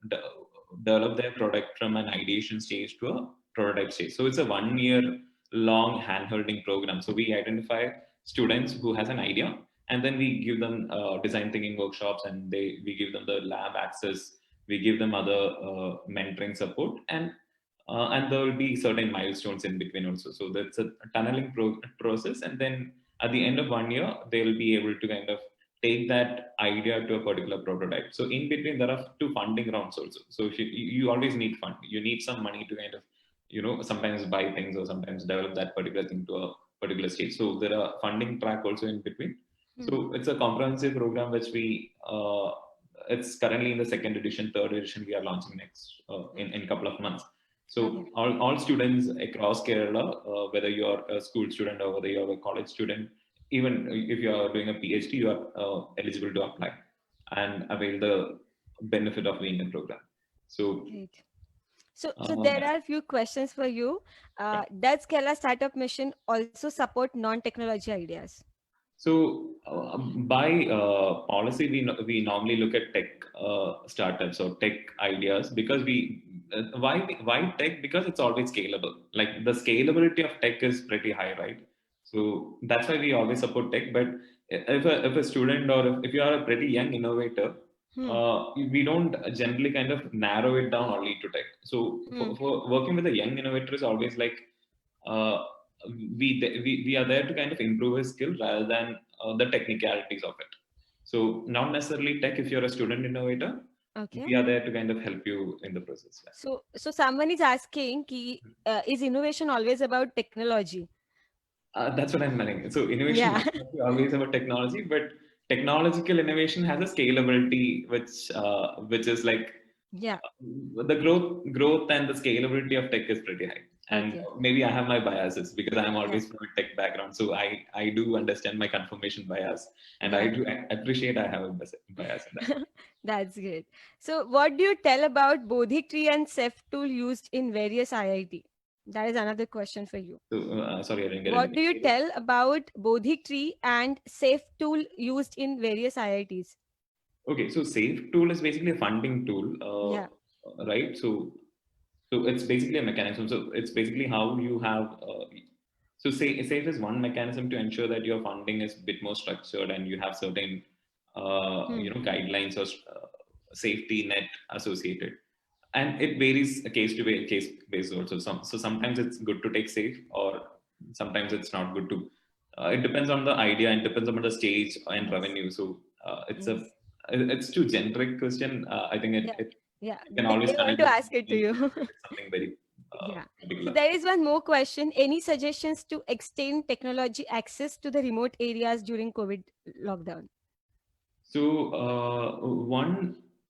develop their product from an ideation stage to a prototype stage. So it's a 1 year long hand-holding program. So we identify students who has an idea, and then we give them design thinking workshops, and we give them the lab access. We give them other mentoring support, and there will be certain milestones in between also. So that's a tunneling process, and then at the end of 1 year, they will be able to kind of take that idea to a particular prototype. So in between, there are 2 funding rounds also. So if you always need fund, you need some money to kind of sometimes buy things, or sometimes develop that particular thing to a particular stage. So there are funding track also in between. So it's a comprehensive program which we it's currently in the 2nd edition, 3rd edition we are launching next in a couple of months. So all students across Kerala, whether you are a school student or whether you are a college student, even if you are doing a PhD, you are eligible to apply and avail the benefit of being in the program. So great. So there are a few questions for you. Does Kerala Startup Mission also support non-technology ideas? So by policy, we normally look at tech startups or tech ideas, because why tech? Because it's always scalable. Like the scalability of tech is pretty high, right? So that's why we always support tech. But if a student, or if you are a pretty young innovator, we don't generally kind of narrow it down only to tech. So for working with a young innovator is always like we are there to kind of improve his skill rather than the technicalities of it. So not necessarily tech if you're a student innovator. Okay. We are there to kind of help you in the process. Yeah. So someone is asking, is innovation always about technology? That's what I'm meaning. So innovation is always about technology, but technological innovation has a scalability which is like Yeah. The growth and the scalability of tech is pretty high. And Okay. maybe I have my biases because I'm always from a tech background. So I do understand my confirmation bias, and I Yeah. do appreciate I have a bias in that. That's great. So what do you tell about Bodhi tree and Ceph tool used in various IIT? That is another question for you. So sorry, I didn't get What do you anything. tell about Bodhi tree and Safe tool used in various IITs? Okay, so Safe tool is basically a funding tool, Yeah. right? So it's basically a mechanism. So it's basically how you have. So Safe is one mechanism to ensure that your funding is a bit more structured and you have certain, guidelines or safety net associated. And it varies case based also. So sometimes it's good to take Safe, or sometimes it's not good to. It depends on the idea and depends on the stage and Yes. revenue. So Yes. it's too generic question. I think Yeah. Yeah. you can They always want connect to with ask it to you. something very Yeah. So particular. there is one more question. Any suggestions to extend technology access to the remote areas during COVID lockdown? So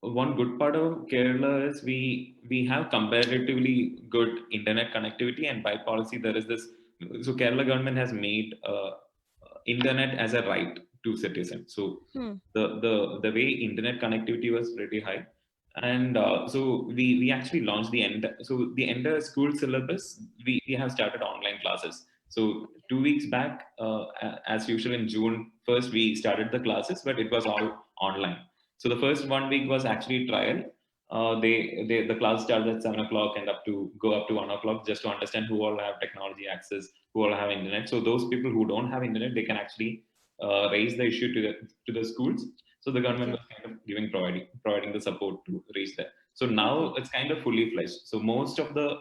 one good part of Kerala is we have comparatively good internet connectivity, and by policy there is this. So Kerala government has made internet as a right to citizens. So Hmm. the way internet connectivity was pretty high, and so we actually launched the entire school syllabus. We have started online classes. So 2 weeks back, as usual in June 1st, we started the classes, but it was all online. So the first 1 week was actually trial. The class started at 7 o'clock and go up to 1 o'clock, just to understand who all have technology access, who all have internet. So those people who don't have internet, they can actually raise the issue to the schools. So the government Okay. was kind of providing the support to reach that. So now it's kind of fully fledged. So most of the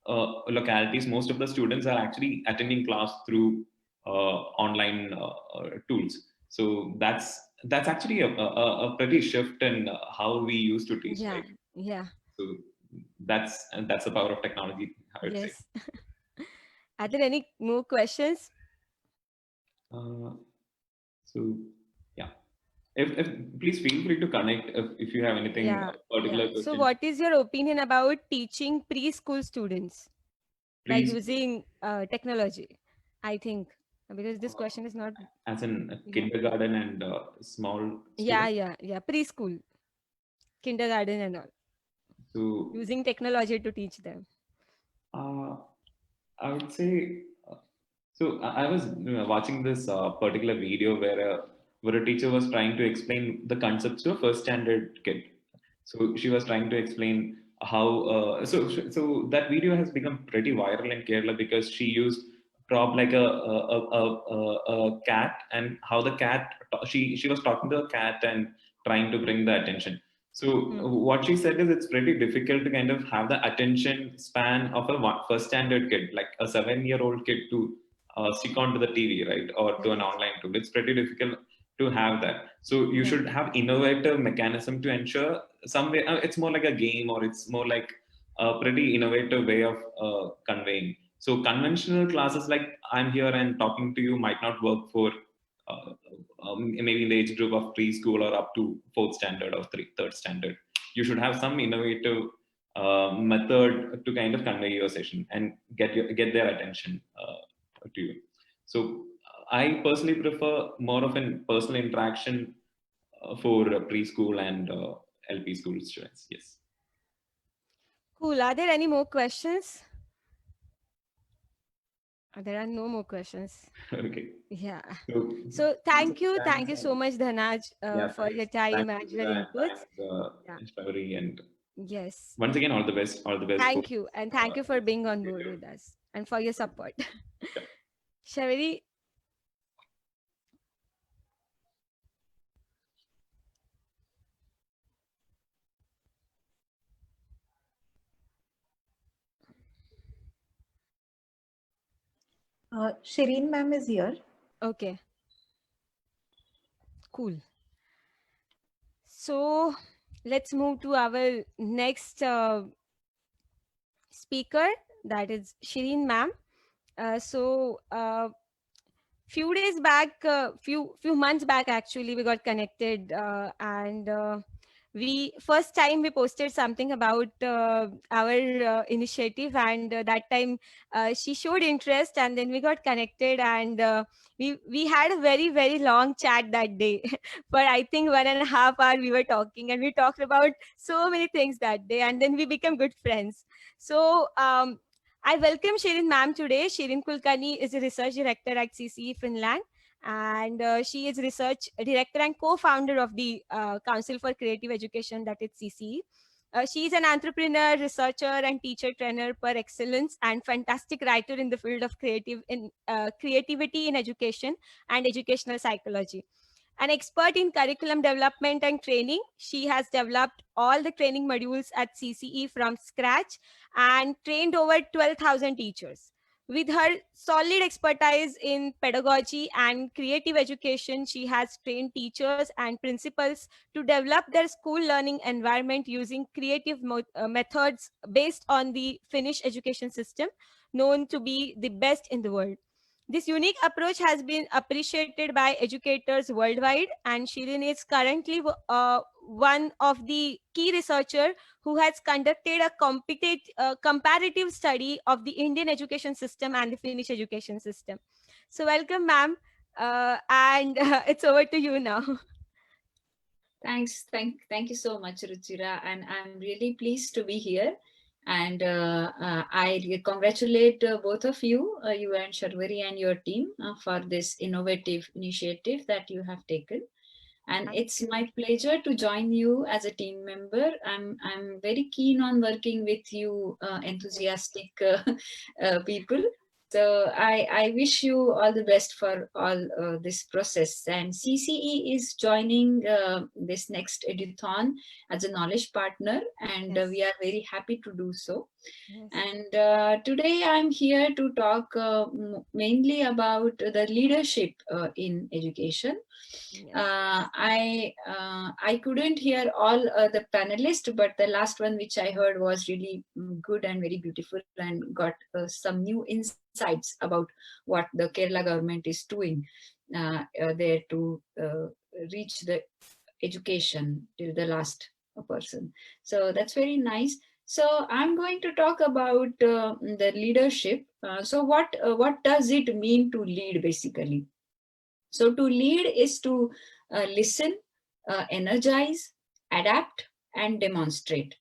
localities, most of the students are actually attending class through online tools. So that's actually a pretty shift in how we used to teach, Yeah. right? Yeah. So that's the power of technology, I would say. Yes. Are there any more questions? Uh, so yeah, if please feel free to connect if you have anything Yeah. particular Yeah. So question. what is your opinion about teaching preschool students by Please, using technology? I think because this question is not. as in Yeah. kindergarten and small Yeah. students. Yeah. Yeah. Preschool, kindergarten, and all So using technology to teach them. uh, I would say. So I was watching this particular video where a teacher was trying to explain the concepts to a first standard kid. So she was trying to explain how. So that video has become pretty viral in Kerala because she used prop like a cat, and how the cat she was talking to a cat and trying to bring the attention. So Hmm. what she said is it's pretty difficult to kind of have the attention span of a first standard kid, like a 7-year-old kid, to stick onto the TV, right, or to an Right. online tool. It's pretty difficult to have that. So you Yeah. should have innovative mechanism to ensure some way. It's more like a game, or it's more like a pretty innovative way of conveying. So conventional classes like I'm here and talking to you might not work for uh, maybe in the age group of preschool or up to fourth standard or third standard. You should have some innovative method to kind of convey your session and get their attention to you. So I personally prefer more of a personal interaction for preschool and LP school students. Yes. Cool. Are there any more questions? There are no more questions. Okay. Yeah. So So thank you. Thank thanks. you so much, Dhanaj, Yeah, for your time thanks, and your Ruchira, and inputs. Yeah. thanks, Shravani, and Yes. once again, all the best. All the best for Thank you. And thank you for this being on board initiative. with us and for your support. Yeah. Shaveri, Shireen ma'am is here. okay. Cool. So let's move to our next speaker, that is Shireen ma'am. Few days back, few months back, actually, we got connected, and we first time we posted something about our initiative, and that time she showed interest, and then we got connected, and we had a very long chat that day. For I think 1.5 hours we were talking, and we talked about so many things that day, and then we became good friends. So I welcome Shirin ma'am today. Shirin Kulkarni is a research director at CCE Finland, and she is research director and co-founder of the Council for Creative Education, that is CCE. She is an entrepreneur, researcher, and teacher trainer per excellence, and fantastic writer in the field of creativity in education and educational psychology. An expert in curriculum development and training, she has developed all the training modules at CCE from scratch and trained over 12,000 teachers. With her solid expertise in pedagogy and creative education, she has trained teachers and principals to develop their school learning environment using creative methods based on the Finnish education system, known to be the best in the world. This unique approach has been appreciated by educators worldwide, and Shirin is currently one of the key researchers who has conducted a comparative study of the Indian education system and the Finnish education system. So welcome, ma'am, and it's over to you now. Thanks. Thank you so much, Ruchira. And I'm really pleased to be here. And I congratulate both of you, you and Sharvari and your team for this innovative initiative that you have taken. And it's my pleasure to join you as a team member. I'm very keen on working with you enthusiastic people. So I wish you all the best for all this process. And CCE is joining this next Eduthon as a knowledge partner, and Yes. we are very happy to do so. Yes. And today I'm here to talk mainly about the leadership in education. Yes. I couldn't hear all the panelists, but the last one which I heard was really good and very beautiful, and got some new insights about what the Kerala government is doing there to reach the education till the last person. So that's very nice. So I'm going to talk about the leadership. So what does it mean to lead basically? So to lead is to listen, energize, adapt, and demonstrate.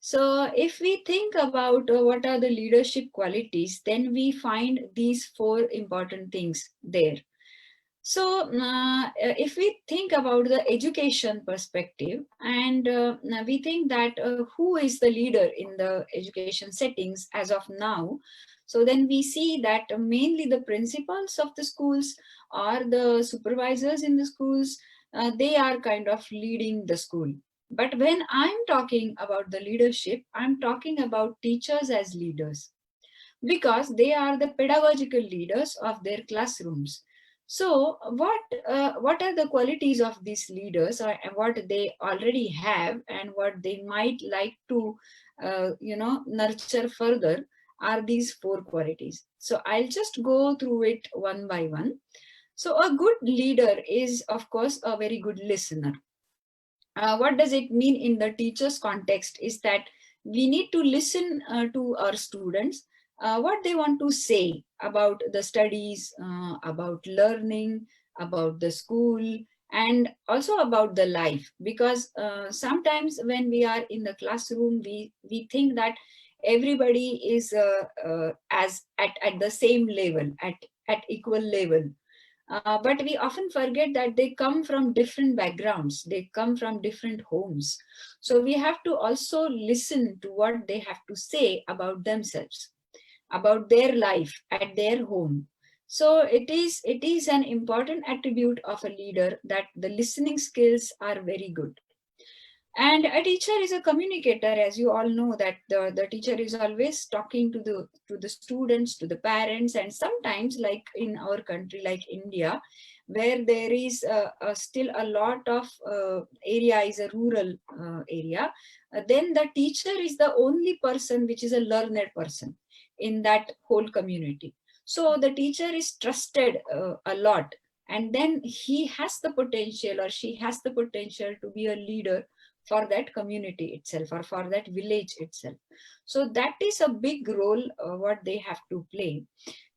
So if we think about what are the leadership qualities, then we find these four important things there. So if we think about the education perspective, and we think that who is the leader in the education settings as of now, so then we see that mainly the principals of the schools or the supervisors in the schools, they are kind of leading the school. But when I'm talking about the leadership, I'm talking about teachers as leaders, because they are the pedagogical leaders of their classrooms. So what are the qualities of these leaders, or what they already have and what they might like to nurture further, are these four qualities. So I'll just go through it one by one. So a good leader is, of course, a very good listener. What does it mean in the teacher's context is that we need to listen to our students, what they want to say about the studies, about learning, about the school, and also about the life. Because sometimes when we are in the classroom, we think that everybody is as at the same level, at equal level. But we often forget that they come from different backgrounds, they come from different homes. So we have to also listen to what they have to say about themselves, about their life at their home. So it is an important attribute of a leader that the listening skills are very good. And a teacher is a communicator, as you all know, that the teacher is always talking to the students, to the parents, and sometimes, like in our country, like India, where there is still a lot of area is a rural area, then the teacher is the only person which is a learned person in that whole community. So the teacher is trusted a lot, and then he has the potential, or she has the potential, to be a leader for that community itself or for that village itself. So that is a big role what they have to play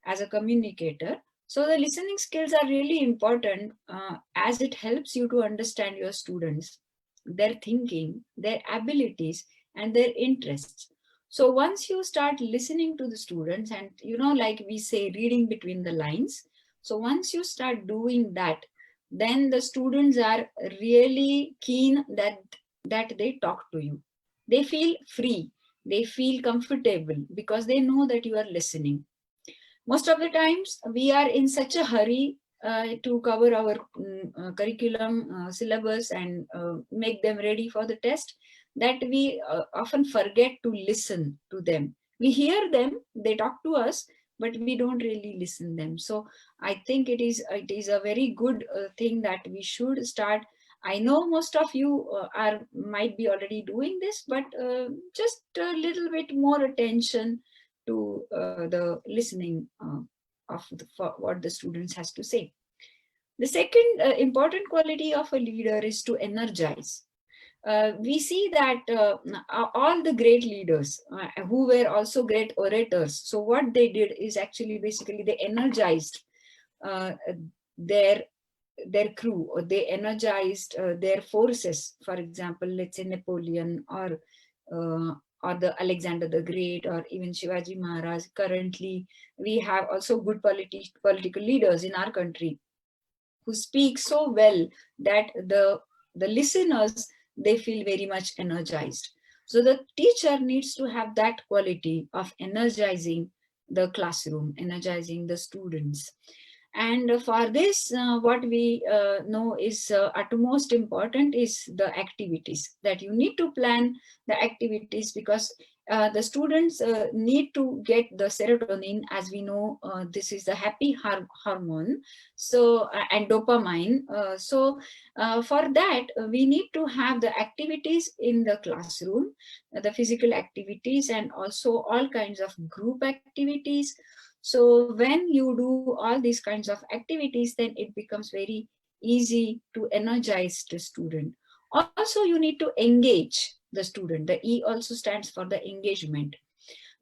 as a communicator. So the listening skills are really important as it helps you to understand your students, their thinking, their abilities, and their interests. So once you start listening to the students, and like we say, reading between the lines. So once you start doing that, then the students are really keen that they talk to you. They feel free, they feel comfortable because they know that you are listening. Most of the times we are in such a hurry to cover our curriculum syllabus and make them ready for the test that we often forget to listen to them. We hear them, they talk to us, but we don't really listen them. So I think it is a very good thing that we should start. I know most of you might be already doing this, but just a little bit more attention to the listening for what the students has to say. The second important quality of a leader is to energize. We see that all the great leaders who were also great orators, so what they did is actually basically they energized uh, their crew, or they energized their forces. For example, let's say Napoleon or the Alexander the Great, or even Shivaji Maharaj. Currently, we have also good political leaders in our country who speak so well that the listeners, they feel very much energized. So the teacher needs to have that quality of energizing the classroom, energizing the students. And for this, what we know is utmost important is the activities, that you need to plan the activities, because the students need to get the serotonin. As we know, this is the happy hormone, so and dopamine. For that, we need to have the activities in the classroom, the physical activities, and also all kinds of group activities. So when you do all these kinds of activities, then it becomes very easy to energize the student. Also, you need to engage the student. The E also stands for the engagement.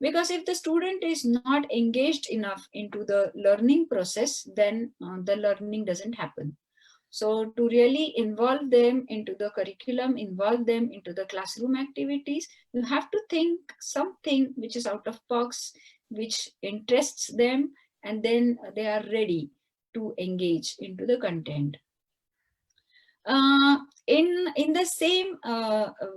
Because if the student is not engaged enough into the learning process, then the learning doesn't happen. So to really involve them into the curriculum, involve them into the classroom activities, you have to think something which is out of box, which interests them, and then they are ready to engage into the content. In the same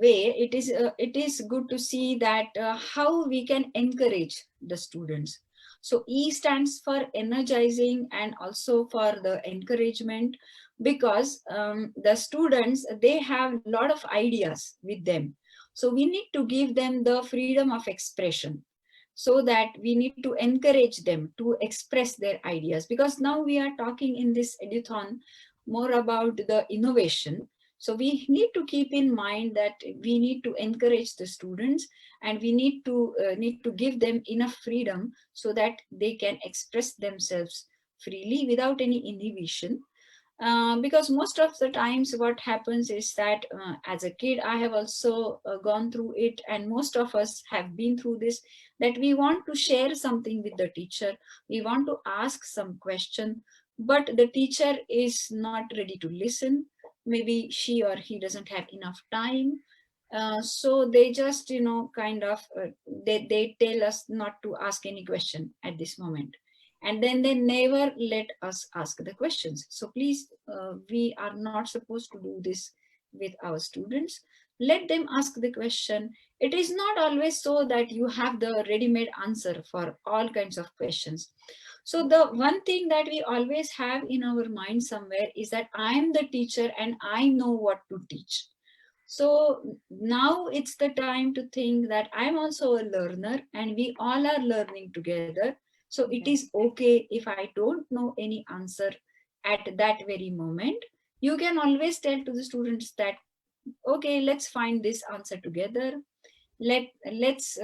way, it is good to see that how we can encourage the students. So E stands for energizing and also for the encouragement, because the students, they have a lot of ideas with them. So we need to give them the freedom of expression, so that we need to encourage them to express their ideas, because now we are talking in this eduthon more about the innovation. So we need to keep in mind that we need to encourage the students, and we need to give them enough freedom so that they can express themselves freely without any inhibition. Because most of the times what happens is that as a kid, I have also gone through it, and most of us have been through this, that we want to share something with the teacher, we want to ask some question, but the teacher is not ready to listen. Maybe she or he doesn't have enough time. So they just, kind of, they tell us not to ask any question at this moment. And then they never let us ask the questions. So please, we are not supposed to do this with our students. Let them ask the question. It is not always so that you have the ready-made answer for all kinds of questions. So the one thing that we always have in our mind somewhere is that I am the teacher and I know what to teach. So now it's the time to think that I'm also a learner and we all are learning together. So it is okay if I don't know any answer at that very moment. You can always tell to the students that, okay, let's find this answer together. Let's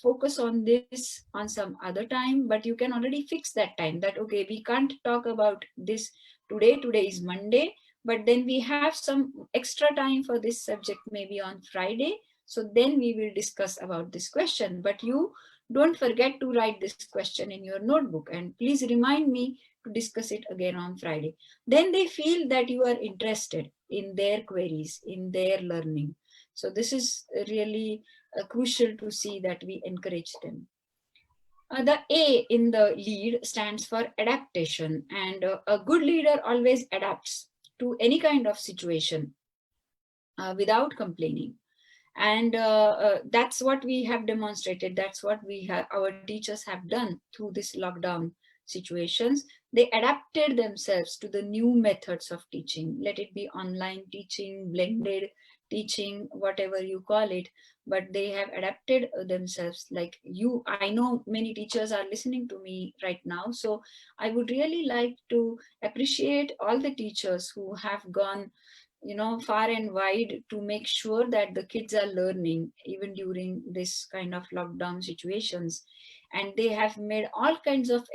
focus on this on some other time, but you can already fix that time, that okay, we can't talk about this today. Today is Monday, but then we have some extra time for this subject, maybe on Friday. So then we will discuss about this question, but you don't forget to write this question in your notebook, and please remind me to discuss it again on Friday. Then they feel that you are interested in their queries, in their learning. So this is really crucial to see that we encourage them. The A in the lead stands for adaptation, and a good leader always adapts to any kind of situation without complaining. And that's what we have demonstrated. That's what our teachers have done through this lockdown situations. They adapted themselves to the new methods of teaching, let it be online teaching, blended teaching, whatever you call it, but they have adapted themselves. Like you, I know many teachers are listening to me right now, so I would really like to appreciate all the teachers who have gone far and wide to make sure that the kids are learning even during this kind of lockdown situations. And they have made all kinds of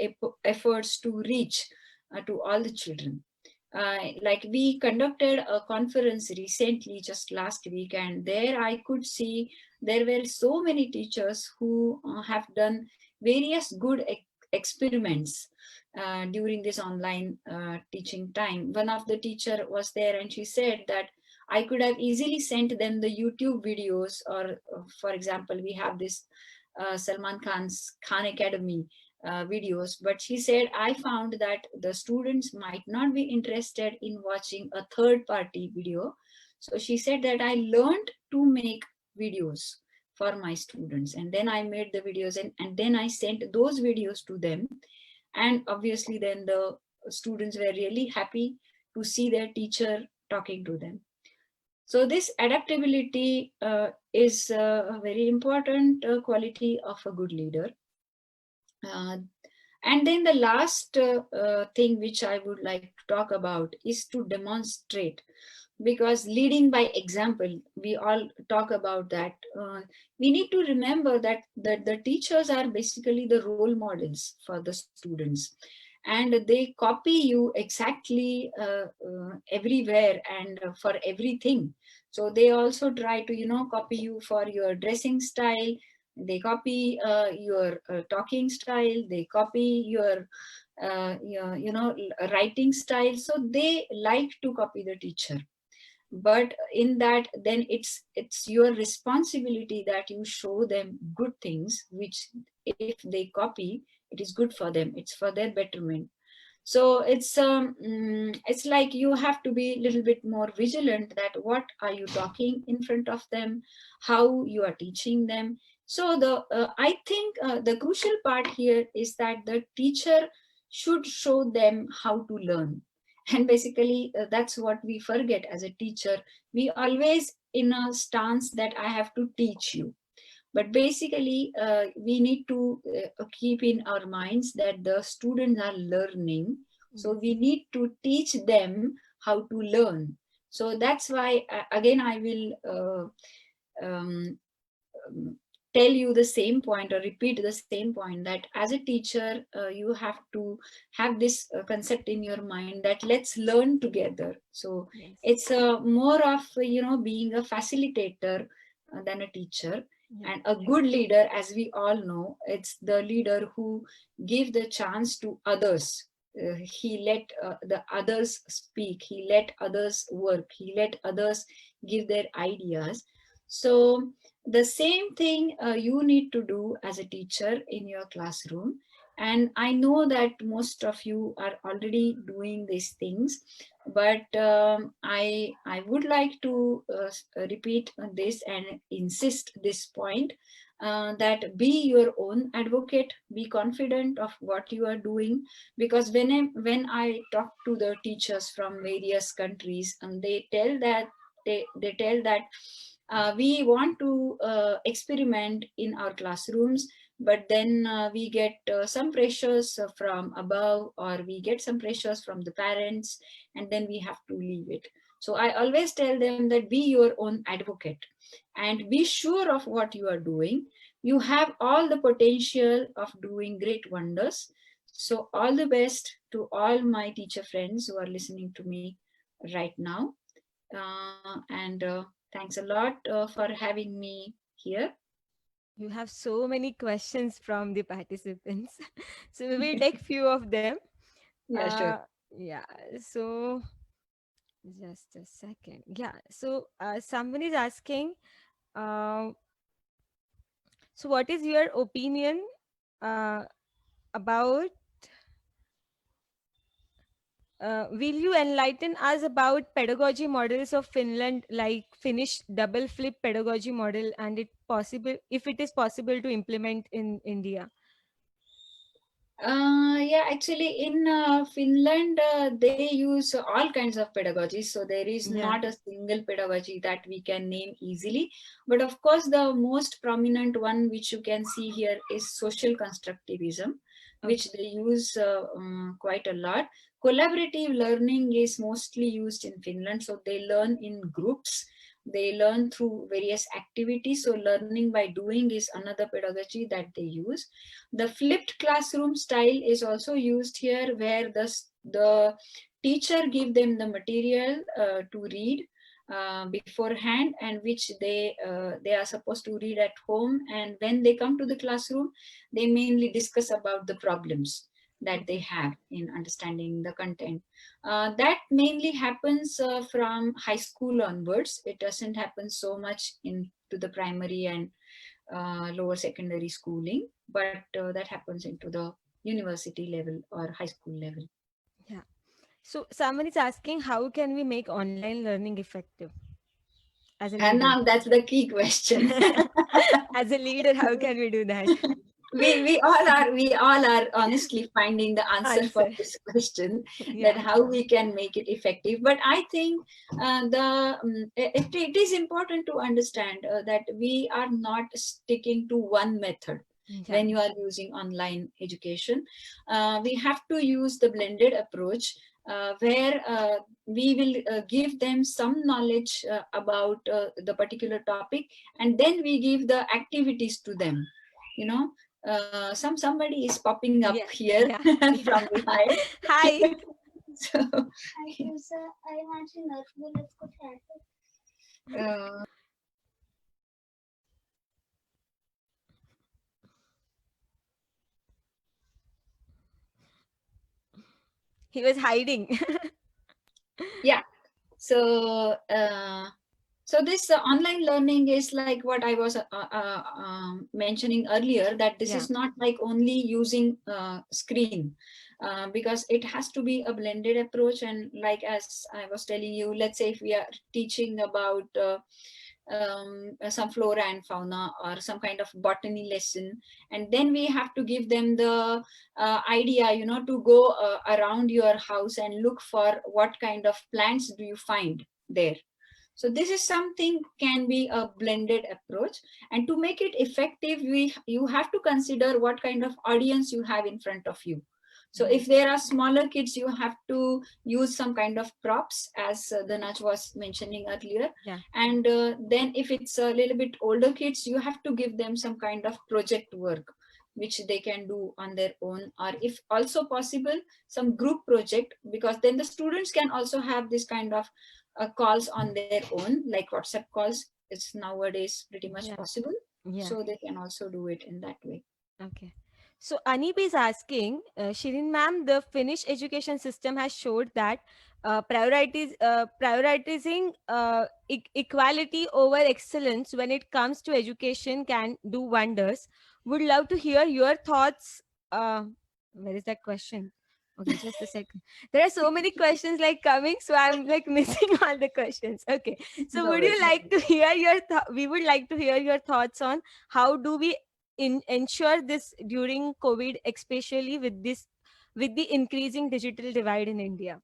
efforts to reach to all the children. Like we conducted a conference recently, just last week, and there I could see there were so many teachers who have done various good experiments during this online teaching time. One of the teacher was there and she said that I could have easily sent them the YouTube videos, or for example, we have this Salman Khan's Khan Academy videos, but she said, I found that the students might not be interested in watching a third party video. So she said that I learned to make videos for my students, and then I made the videos, and then I sent those videos to them. And obviously then the students were really happy to see their teacher talking to them. So this adaptability is a very important quality of a good leader. And then the last thing which I would like to talk about is to demonstrate, because leading by example, we all talk about that. We need to remember that the teachers are basically the role models for the students, and they copy you exactly everywhere and for everything. So they also try to copy you for your dressing style. They copy your talking style. They copy your writing style. So they like to copy the teacher. But in that, then it's your responsibility that you show them good things, which if they copy, it is good for them. It's for their betterment. So it's like you have to be a little bit more vigilant that what are you talking in front of them, how you are teaching them. So I think the crucial part here is that the teacher should show them how to learn. And basically that's what we forget as a teacher. We always in a stance that I have to teach you. But basically, we need to keep in our minds that the students are learning. So we need to teach them how to learn. So that's why, again, I will tell you the same point or repeat the same point, that as a teacher, you have to have this concept in your mind that let's learn together. So Yes. it's more of, being a facilitator than a teacher. Yeah. And a good leader, as we all know, it's the leader who gives the chance to others. He let the others speak. He let others work. He let others give their ideas. So the same thing you need to do as a teacher in your classroom. And I know that most of you are already doing these things, but I would like to repeat this and insist this point, that be your own advocate, be confident of what you are doing. Because when I talk to the teachers from various countries, and they tell that they tell that we want to experiment in our classrooms, but then we get some pressures from above, or we get some pressures from the parents, and then we have to leave it. So I always tell them that be your own advocate and be sure of what you are doing. You have all the potential of doing great wonders. So all the best to all my teacher friends who are listening to me right now. And thanks a lot for having me here. You have so many questions from the participants. So we will take few of them. Yeah, sure. Yeah, so just a second. Yeah, so someone is asking, uh, so what is your opinion uh, about, will you enlighten us about pedagogy models of Finland, like Finnish double flip pedagogy model, and it possible, if it is possible to implement in India? Yeah, actually, in Finland, they use all kinds of pedagogies. So there is Yeah. not a single pedagogy that we can name easily. But of course, the most prominent one which you can see here is social constructivism, which they use quite a lot. Collaborative learning is mostly used in Finland. So they learn in groups. They learn through various activities. So learning by doing is another pedagogy that they use. The flipped classroom style is also used here, where the teacher give them the material to read beforehand, and which they are supposed to read at home, and when they come to the classroom they mainly discuss about the problems that they have in understanding the content. That mainly happens from high school onwards. It doesn't happen so much into the primary and lower secondary schooling, but that happens into the university level or high school level. Yeah. So someone is asking, how can we make online learning effective as a And leader? now that's the key question. As a leader, how can we do that? we all are honestly finding the answer for Answer. this question, that Yeah. how we can make it effective. But I think it is important to understand that we are not sticking to one method Yeah. when you are using online education. We have to use the blended approach, where we will give them some knowledge about the particular topic, and then we give the activities to them, you know. Somebody is popping up Yeah. here Yeah. from behind. Hi. So, uh, He was hiding. yeah. So so this online learning is like what I was mentioning earlier, that this Yeah. is not like only using screen, because it has to be a blended approach. And like as I was telling you, let's say if we are teaching about some flora and fauna or some kind of botany lesson, and then we have to give them the idea, you know, to go around your house and look for what kind of plants do you find there. So this is something can be a blended approach. And to make it effective, you have to consider what kind of audience you have in front of you. So if there are smaller kids, you have to use some kind of props, as Dhanaj was mentioning earlier. Yeah. And then if it's a little bit older kids, you have to give them some kind of project work which they can do on their own, or if also possible some group project, because then the students can also have this kind of calls on their own, like WhatsApp calls. It's nowadays pretty much Yeah. possible. Yeah. So they can also do it in that way. Okay. So Anip is asking, Shirin ma'am, the Finnish education system has showed that prioritizing equality over excellence when it comes to education can do wonders. Would love to hear your thoughts. Where is that question? Okay, just a second. There are so many questions like coming, so I'm like missing all the questions. Okay, so No would you worries. like to hear your? We would like to hear your thoughts on how do we ensure this during COVID, especially with the increasing digital divide in India?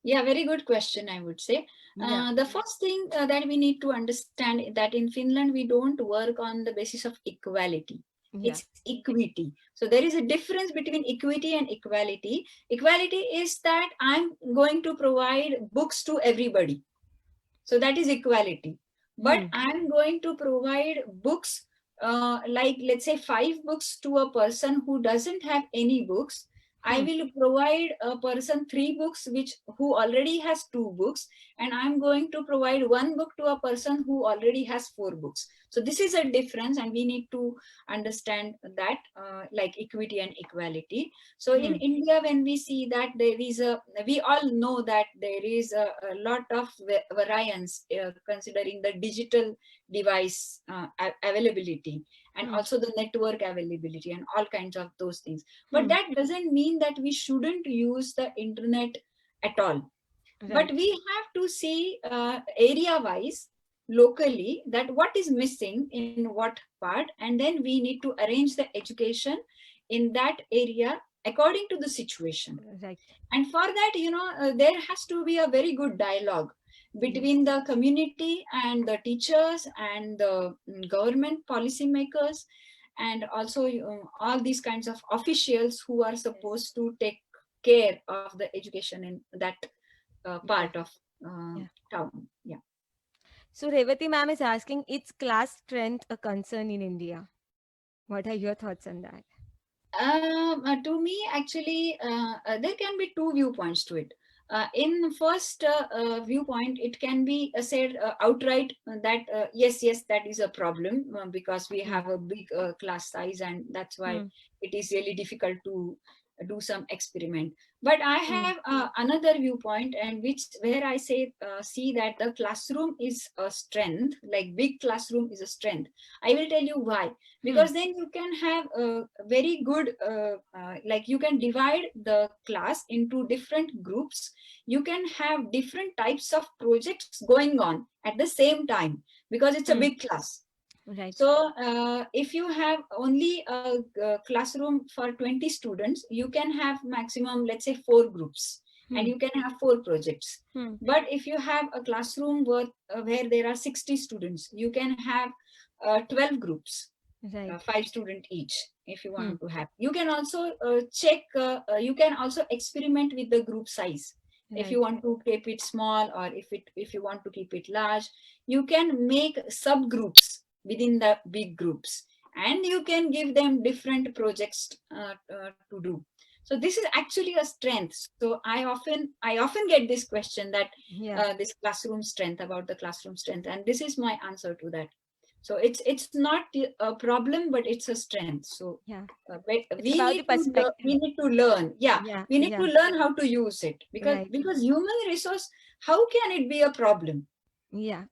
Yeah, very good question, I would say. Yeah. The first thing that we need to understand that in Finland, we don't work on the basis of equality. Yeah. It's equity. So there is a difference between equity and equality. Equality is that I'm going to provide books to everybody. So that is equality. But I'm going to provide books, like let's say 5 books to a person who doesn't have any books. I will provide a person 3 books who already has 2 books, and I'm going to provide 1 book to a person who already has 4 books. So this is a difference, and we need to understand that, like equity and equality. So in India, when we see that we all know that there is a lot of variance considering the digital device availability, and also the network availability and all kinds of those things. But that doesn't mean that we shouldn't use the internet at all. Right. But we have to see area wise, locally, that what is missing in what part, and then we need to arrange the education in that area according to the situation. Right. And for that, there has to be a very good dialogue between the community and the teachers and the government policymakers, and also all these kinds of officials who are supposed to take care of the education in that part of town. Yeah. So Revati ma'am is asking, is class strength a concern in India? What are your thoughts on that? To me, actually, there can be 2 viewpoints to it. In first viewpoint, it can be said outright that yes, that is a problem because we have a big class size, and that's why it is really difficult to do some experiment. But I have another viewpoint, and where I say see that the classroom is a strength, like big classroom is a strength. I will tell you why. Because then you can have a very good, like you can divide the class into different groups. You can have different types of projects going on at the same time because it's a big class. Right. So if you have only a classroom for 20 students, you can have maximum, let's say 4 groups. And you can have 4 projects. But if you have a classroom where there are 60 students, you can have 12 groups. Right. 5 students each, if you want to have. You can also check, you can also experiment with the group size. Right. If you want to keep it small, or if you want to keep it large, you can make subgroups within the big groups, and you can give them different projects to do. So this is actually a strength. So I often get this question that this classroom strength, about the classroom strength, and this is my answer to that. So it's not a problem, but it's a strength. So we need to learn. We need to learn how to use it, because human resource, how can it be a problem? Yeah,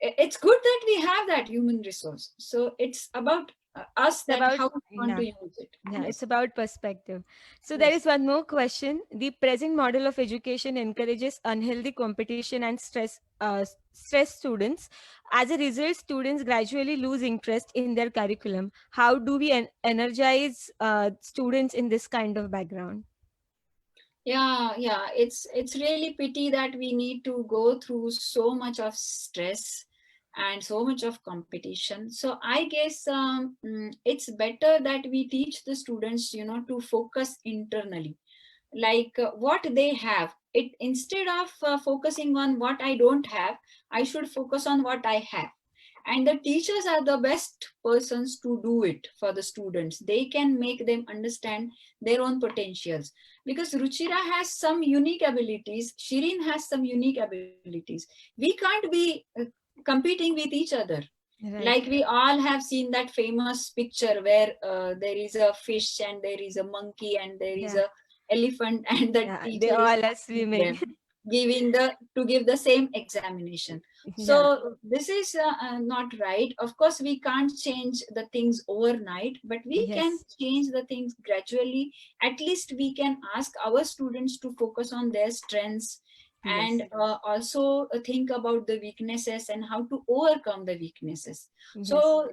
it's good that we have that human resource. So it's about us, how we want to use it. Yeah, it's about perspective. So there is one more question. The present model of education encourages unhealthy competition and stress students. As a result, students gradually lose interest in their curriculum. How do we energize students in this kind of background? Yeah, it's really pity that we need to go through so much of stress and so much of competition. So I guess it's better that we teach the students, to focus internally, like what they have. Instead of focusing on what I don't have, I should focus on what I have. And the teachers are the best persons to do it for the students. They can make them understand their own potentials. Because Ruchira has some unique abilities, Shireen has some unique abilities. We can't be competing with each other. Right. Like we all have seen that famous picture where there is a fish and there is a monkey and there is a elephant, and the teacher they all are swimming, to give the same examination. So this is not right. Of course, we can't change the things overnight, but we can change the things gradually. At least we can ask our students to focus on their strengths, and also think about the weaknesses and how to overcome the weaknesses. So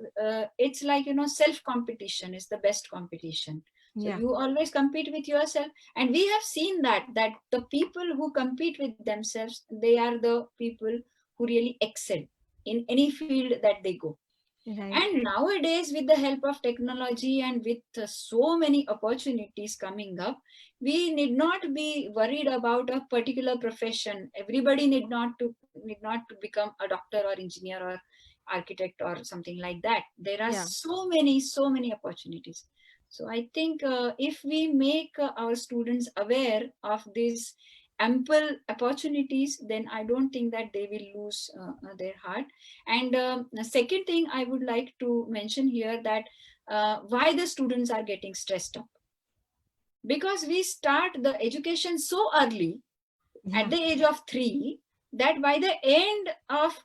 it's like, self-competition is the best competition. So you always compete with yourself. And we have seen that the people who compete with themselves, they are the people who really excel in any field that they go. Right. And nowadays, with the help of technology and with so many opportunities coming up, we need not be worried about a particular profession. Everybody need not to become a doctor or engineer or architect or something like that. There are so many opportunities. So I think if we make our students aware of these ample opportunities, then I don't think that they will lose their heart. And the second thing I would like to mention here, that why the students are getting stressed up. Because we start the education so early, at the age of 3, that by the end of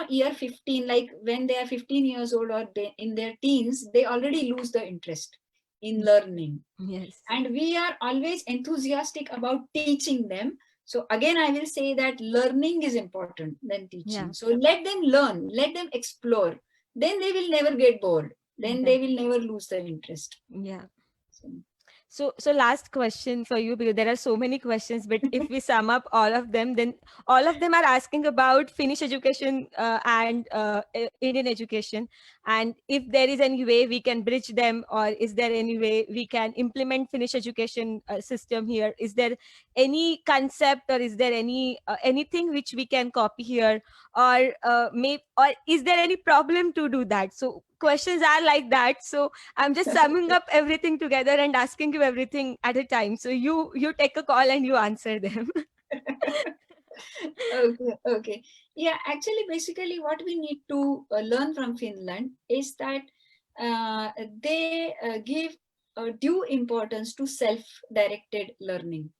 year 15, like when they are 15 years old or in their teens, they already lose the interest in learning. Yes. And we are always enthusiastic about teaching them. So again, I will say that learning is important than teaching. Yeah. So let them learn, let them explore, then they will never get bored, then Yeah. they will never lose the interest. Yeah. So, So last question for you, because there are so many questions, but if we sum up all of them, then all of them are asking about Finnish education and Indian education. And if there is any way we can bridge them, or is there any way we can implement Finnish education system here? Is there any concept, or is there anything which we can copy here, or or is there any problem to do that? So questions are like that. So I'm just summing up everything together and asking you everything at a time. So you take a call and you answer them. okay. Yeah, actually, basically, what we need to learn from Finland is that they give due importance to self-directed learning,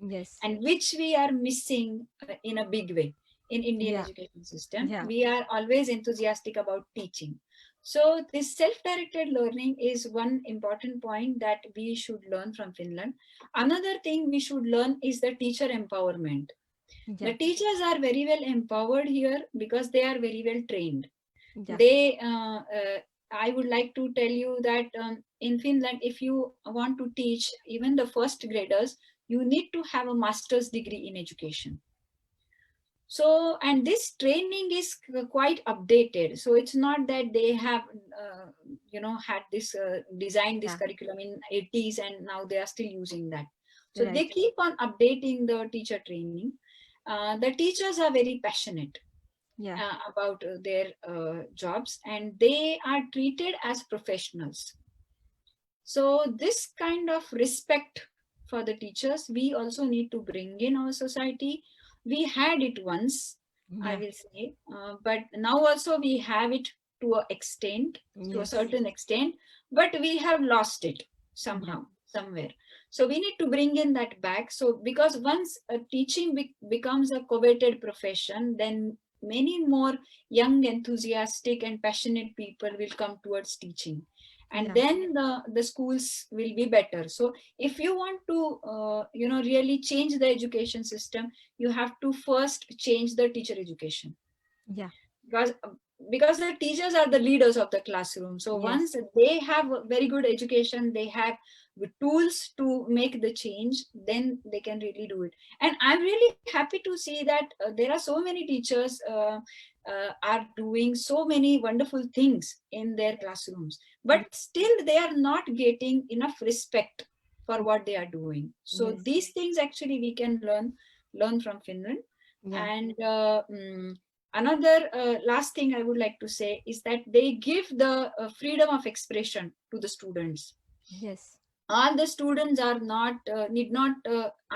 Yes. and which we are missing in a big way in Indian Yeah. education system. Yeah. We are always enthusiastic about teaching. So this self-directed learning is one important point that we should learn from Finland. Another thing we should learn is the teacher empowerment. Yeah. The teachers are very well empowered here because they are very well trained. Yeah. They I would like to tell you that in Finland, if you want to teach even the first graders, you need to have a master's degree in education. So, and this training is quite updated. So it's not that they have, had this designed this Yeah. curriculum in 80s and now they are still using that. So they Right. keep on updating the teacher training. The teachers are very passionate Yeah. about their jobs, and they are treated as professionals. So this kind of respect for the teachers, we also need to bring in our society. We had it once, I Yeah. will say, but now also we have it to a extent, to a Yes. certain extent, but we have lost it somehow, somewhere. So we need to bring in that back. So because once teaching becomes a coveted profession, then many more young, enthusiastic and passionate people will come towards teaching. And Yeah. then the schools will be better. So if you want to really change the education system, you have to first change the teacher education. Yeah. Because the teachers are the leaders of the classroom. So Yes. once they have a very good education, they have the tools to make the change, then they can really do it. And I'm really happy to see that there are so many teachers are doing so many wonderful things in their classrooms, but still they are not getting enough respect for what they are doing. So Yes. these things actually we can learn from Finland. Yeah. And another last thing I would like to say is that they give the freedom of expression to the students. Yes. All the students are not need not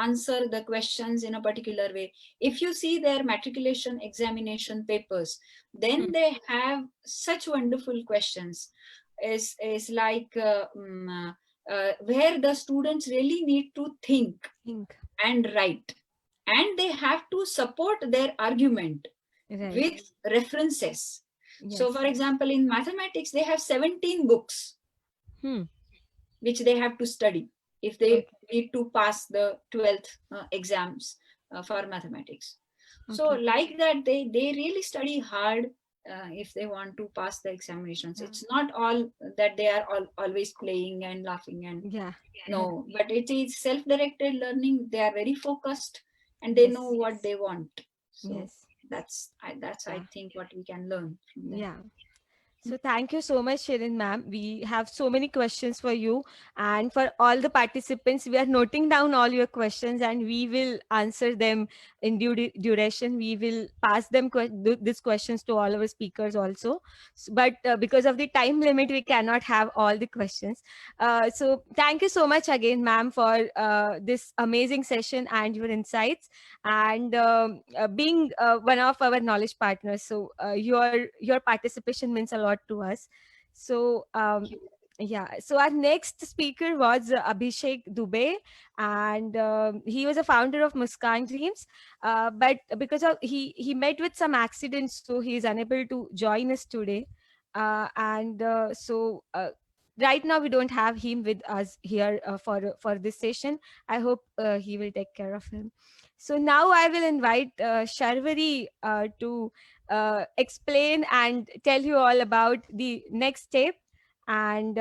answer the questions in a particular way. If you see their matriculation examination papers, then they have such wonderful questions. Is like where the students really need to think and write, and they have to support their argument Right. with references. Yes. So for example, in mathematics, they have 17 books which they have to study if they need to pass the 12th exams for mathematics. So like that, they really study hard if they want to pass the examinations. It's not all that they are always playing and laughing and Yeah. no, but it is self-directed learning. They are very focused and they know what they want. So Yes. that's I think what we can learn from them. Yeah. So thank you so much, Shirin ma'am. We have so many questions for you, and for all the participants, we are noting down all your questions, and we will answer them in due duration. We will pass them these questions to all our speakers also. But because of the time limit, we cannot have all the questions. So thank you so much again, ma'am, for this amazing session and your insights, and being one of our knowledge partners. So your participation means a lot to us. So yeah, so our next speaker was Abhishek Dubey, and he was a founder of Muskan Dreams, but because of he met with some accidents, so he is unable to join us today. And so right now we don't have him with us here for this session. I hope he will take care of him. So now I will invite Sharvari to explain and tell you all about the next step. And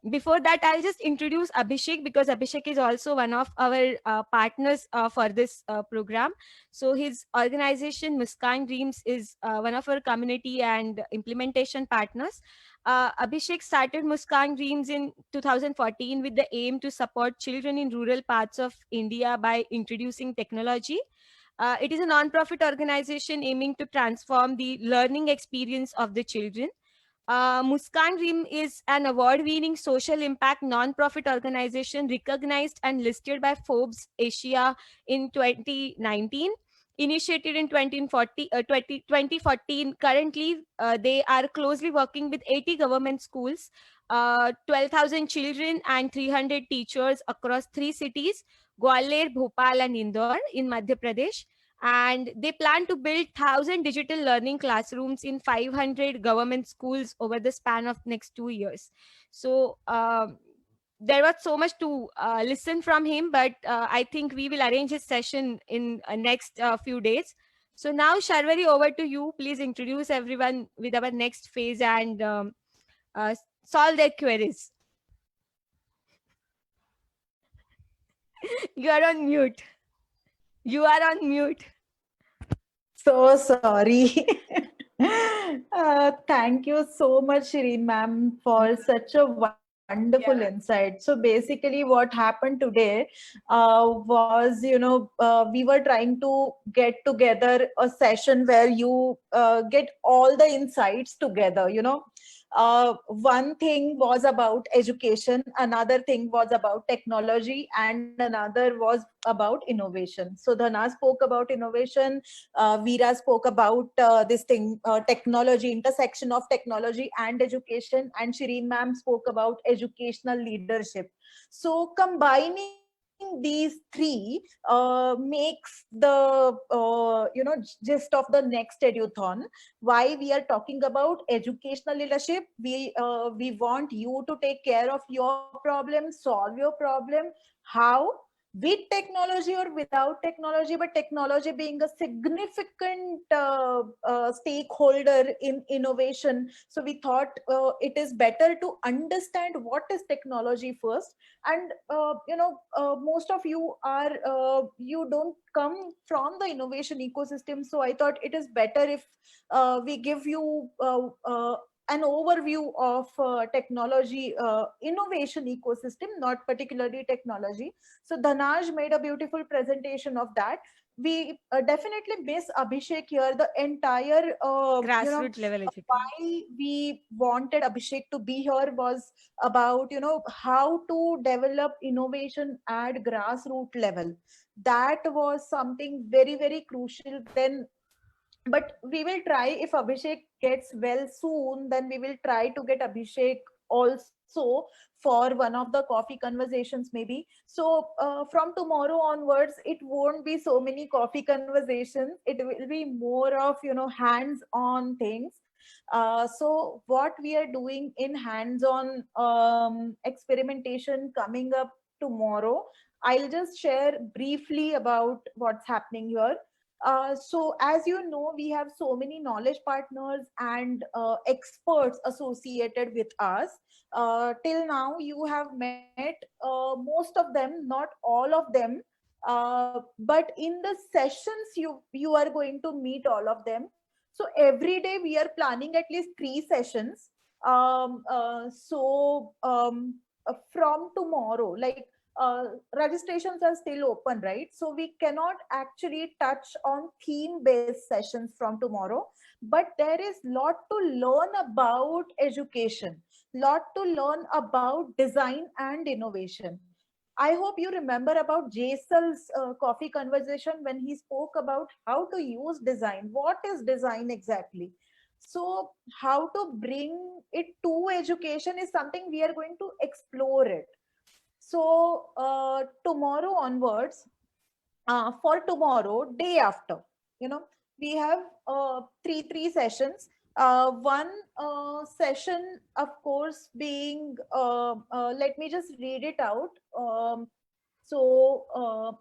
before that, I'll just introduce Abhishek, because Abhishek is also one of our partners for this program. So his organization, Muskan Dreams, is one of our community and implementation partners. Abhishek started Muskan Dreams in 2014 with the aim to support children in rural parts of India by introducing technology. It is a non-profit organization aiming to transform the learning experience of the children. Muskan Dream is an award-winning social impact non-profit organization recognized and listed by Forbes Asia in 2019. Initiated in 2014, currently they are closely working with 80 government schools, 12,000 children and 300 teachers across 3 cities, Gwalior, Bhopal and Indore in Madhya Pradesh. And they plan to build 1,000 digital learning classrooms in 500 government schools over the span of next 2 years. So there was so much to listen from him, but I think we will arrange his session in next few days. So now, Sharvari, over to you. Please introduce everyone with our next phase and solve their queries. You are on mute. You are on mute. So sorry. Thank you so much, Shireen ma'am, for such a wonderful insight. So basically what happened today was, we were trying to get together a session where you get all the insights together, one thing was about education, another thing was about technology, and another was about innovation. So Dhana spoke about innovation, Veera spoke about this thing, technology, intersection of technology and education, and Shireen ma'am spoke about educational leadership. So combining these three makes the gist of the next eduthon. Why we are talking about educational leadership? We want you to take care of your problem, solve your problem. How? With technology or without technology, but technology being a significant stakeholder in innovation. So we thought it is better to understand what is technology first. And most of you are you don't come from the innovation ecosystem, so I thought it is better if we give you an overview of technology innovation ecosystem, not particularly technology. So Dhanaj made a beautiful presentation of that. We definitely miss Abhishek here. The entire Grassroots level education. why we wanted Abhishek to be here was about how to develop innovation at grassroots level. That was something very, very crucial then. But we will try, if Abhishek gets well soon, then we will try to get Abhishek also for one of the coffee conversations maybe. So from tomorrow onwards, it won't be so many coffee conversations. It will be more of hands-on things. So what we are doing in hands-on experimentation coming up tomorrow, I'll just share briefly about what's happening here. So as you know, we have so many knowledge partners and experts associated with us. Till now, you have met most of them, not all of them. But in the sessions, you are going to meet all of them. So every day we are planning at least 3 sessions. From tomorrow, like registrations are still open, right? So we cannot actually touch on theme based sessions from tomorrow, but there is lot to learn about education, lot to learn about design and innovation. I hope you remember about Jaisal's coffee conversation when he spoke about how to use design. What is design exactly? So how to bring it to education is something we are going to explore it. So tomorrow onwards, for tomorrow, day after, you know, we have three sessions. One session, of course, being, let me just read it out.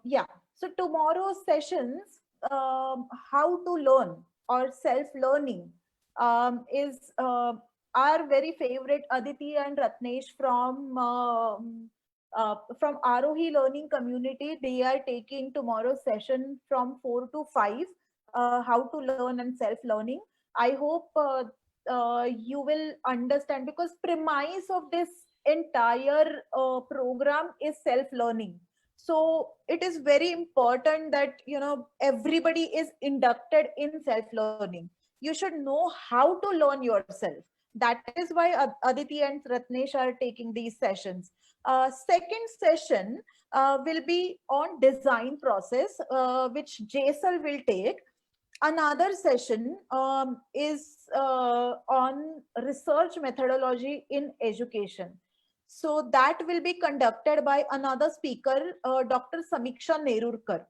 Yeah, so tomorrow's sessions, how to learn or self-learning, is our very favorite Aditi and Ratnesh from Arohi Learning Community. They are taking tomorrow's session from 4 to 5, how to learn and self-learning. I hope you will understand, because premise of this entire program is self-learning. So it is very important that, you know, everybody is inducted in self-learning. You should know how to learn yourself. That is why Aditi and Ratnesh are taking these sessions. Second session will be on design process, which Jaisal will take. Another session is on research methodology in education. So that will be conducted by another speaker, Dr. Samiksha Nerurkar.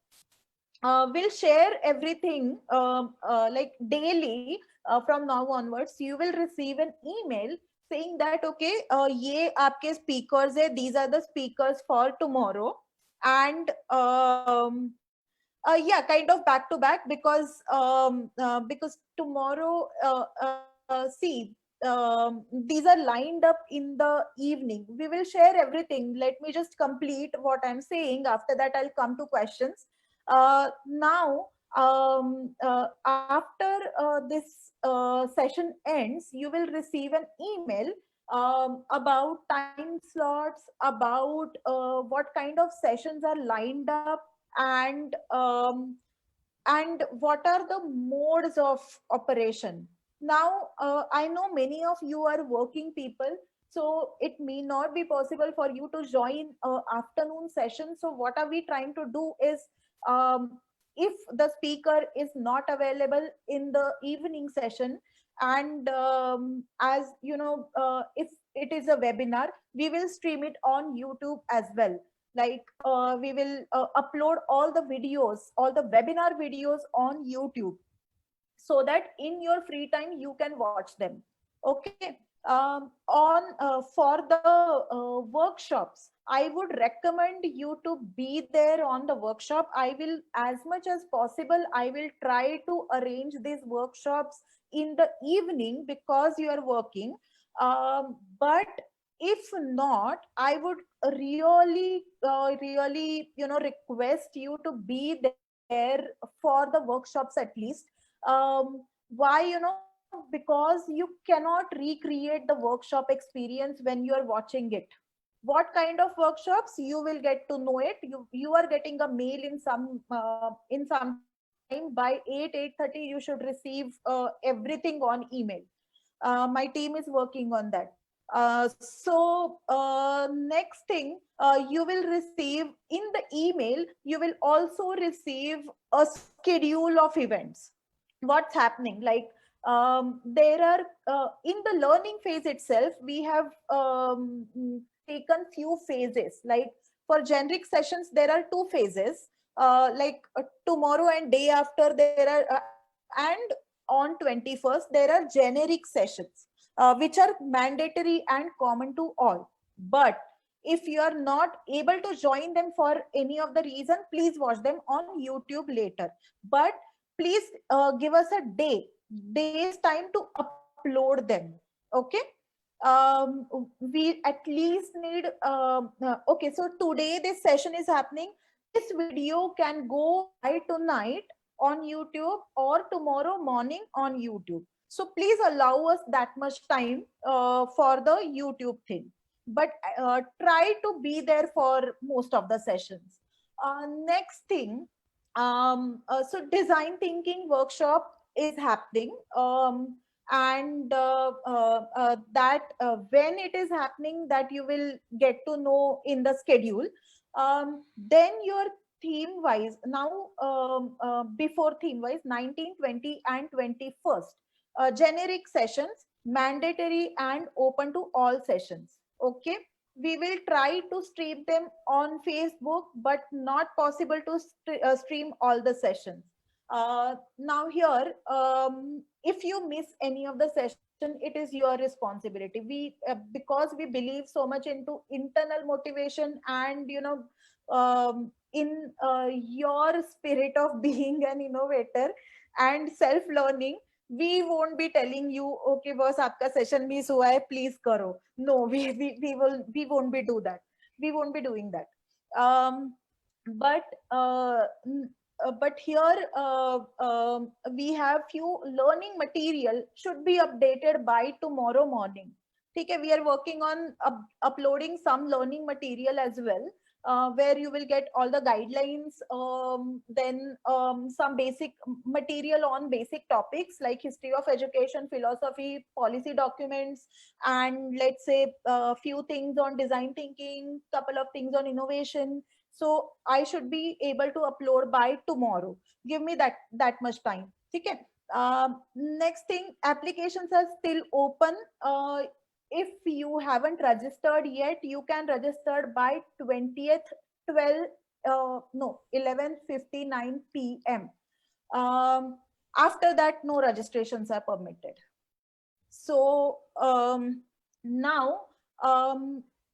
We'll share everything like daily. From now onwards, you will receive an email saying that, okay, ye aapke speakers hai, these are the speakers for tomorrow. And yeah, kind of back to back, because tomorrow, see, these are lined up in the evening. We will share everything. Let me just complete what I'm saying. After that, I'll come to questions. Now, after this session ends, you will receive an email about time slots, about what kind of sessions are lined up, and what are the modes of operation. Now, I know many of you are working people, so it may not be possible for you to join afternoon session. So what are we trying to do is, if the speaker is not available in the evening session, and as you know, if it is a webinar, we will stream it on YouTube as well. Like we will upload all the videos, all the webinar videos on YouTube, so that in your free time you can watch them. Okay. On For the workshops, I would recommend you to be there on the workshop. I will, as much as possible, I will try to arrange these workshops in the evening because you are working. But if not, I would really, you know, request you to be there for the workshops at least. Why? You know, because you cannot recreate the workshop experience when you are watching it. What kind of workshops, you will get to know it. You are getting a mail in some time. By 8:30 you should receive everything on email. My team is working on that. Next thing, you will receive in the email, you will also receive a schedule of events. What's happening, like, there are in the learning phase itself, we have taken few phases. Like for generic sessions, there are two phases, like tomorrow and day after there are and on 21st there are generic sessions, which are mandatory and common to all. But if you are not able to join them for any of the reason, please watch them on YouTube later. But please give us a day's time to upload them. Okay. We at least need okay, so today this session is happening. This video can go by tonight on YouTube or tomorrow morning on YouTube. So please allow us that much time for the YouTube thing, but try to be there for most of the sessions. Next thing, so design thinking workshop is happening, and that when it is happening, that you will get to know in the schedule. Then your theme wise, now before theme wise, 19, 20 and 21st, generic sessions, mandatory and open to all sessions. Okay, we will try to stream them on Facebook, but not possible to stream all the sessions. Now here, if you miss any of the session, it is your responsibility. We because we believe so much into internal motivation, and in your spirit of being an innovator and self learning, we won't be telling you, okay boss, aapka session miss hua hai, please karo. No, we won't be do that. We won't be doing that. But but here we have few learning material should be updated by tomorrow morning. Okay, we are working on uploading some learning material as well, where you will get all the guidelines, then some basic material on basic topics like history of education, philosophy, policy documents, and let's say a few things on design thinking, couple of things on innovation. So I should be able to upload by tomorrow. Give me that much time. Okay. Next thing, applications are still open. If you haven't registered yet, you can register by 20th 12 no 11:59 p.m. After that, no registrations are permitted. So now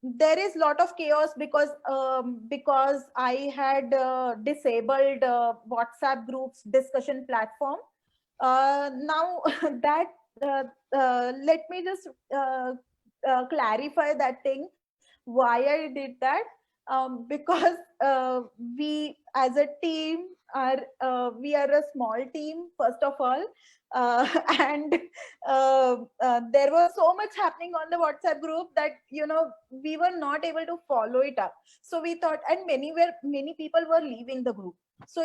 there is lot of chaos because I had disabled WhatsApp groups discussion platform. Now that let me just clarify that thing, why I did that. Because we as a team we are a small team, first of all, and there was so much happening on the WhatsApp group that we were not able to follow it up. So we thought, and many people were leaving the group. So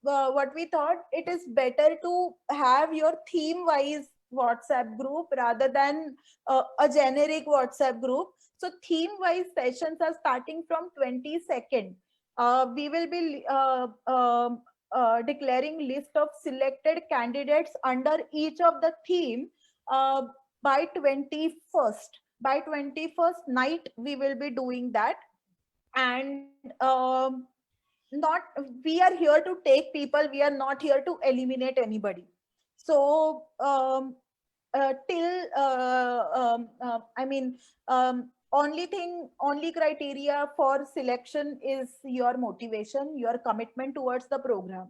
what we thought, it is better to have your theme wise WhatsApp group rather than a generic WhatsApp group. So theme wise sessions are starting from 22nd. We will be declaring list of selected candidates under each of the theme by 21st. By 21st night, we will be doing that. And not we are here to take people, we are not here to eliminate anybody. So only criteria for selection is your motivation, your commitment towards the program.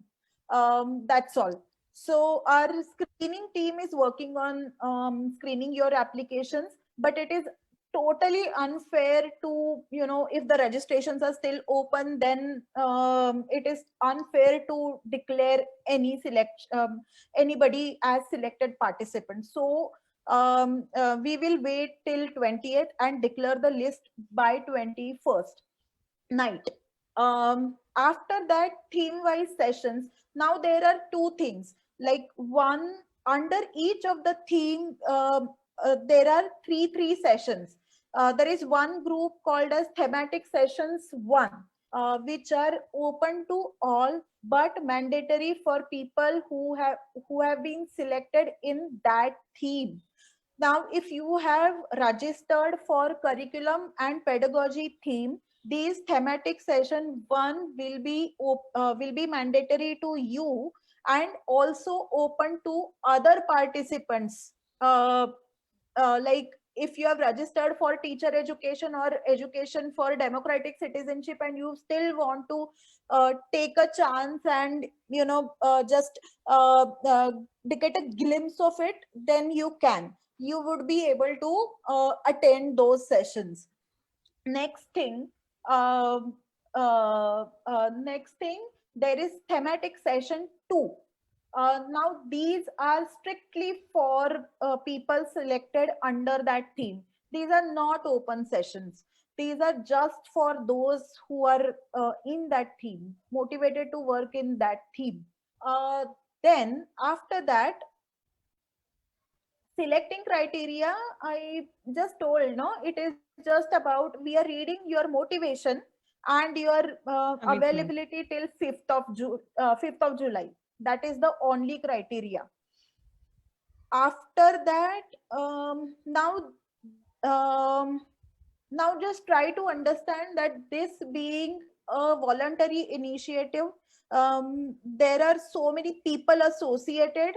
That's all. So our screening team is working on screening your applications, but it is totally unfair to, if the registrations are still open, then it is unfair to declare anybody as selected participant. So we will wait till 20th and declare the list by 21st night. After that, theme wise sessions, now there are two things, like one, under each of the theme there are three sessions. There is one group called as thematic sessions 1, which are open to all but mandatory for people who have been selected in that theme. Now, if you have registered for curriculum and pedagogy theme, these thematic session 1 will be mandatory to you and also open to other participants. Like if you have registered for teacher education or education for democratic citizenship and you still want to take a chance and just get a glimpse of it, then you would be able to attend those sessions. Next thing, there is thematic session 2. Now these are strictly for people selected under that theme. These are not open sessions. These are just for those who are in that theme, motivated to work in that theme. Uh, then after that, selecting criteria, I just told, no, it is just about we are reading your motivation and your Commitment. availability till 5th of July. That is the only criteria. After that, um, now just try to understand that this being a voluntary initiative, there are so many people associated,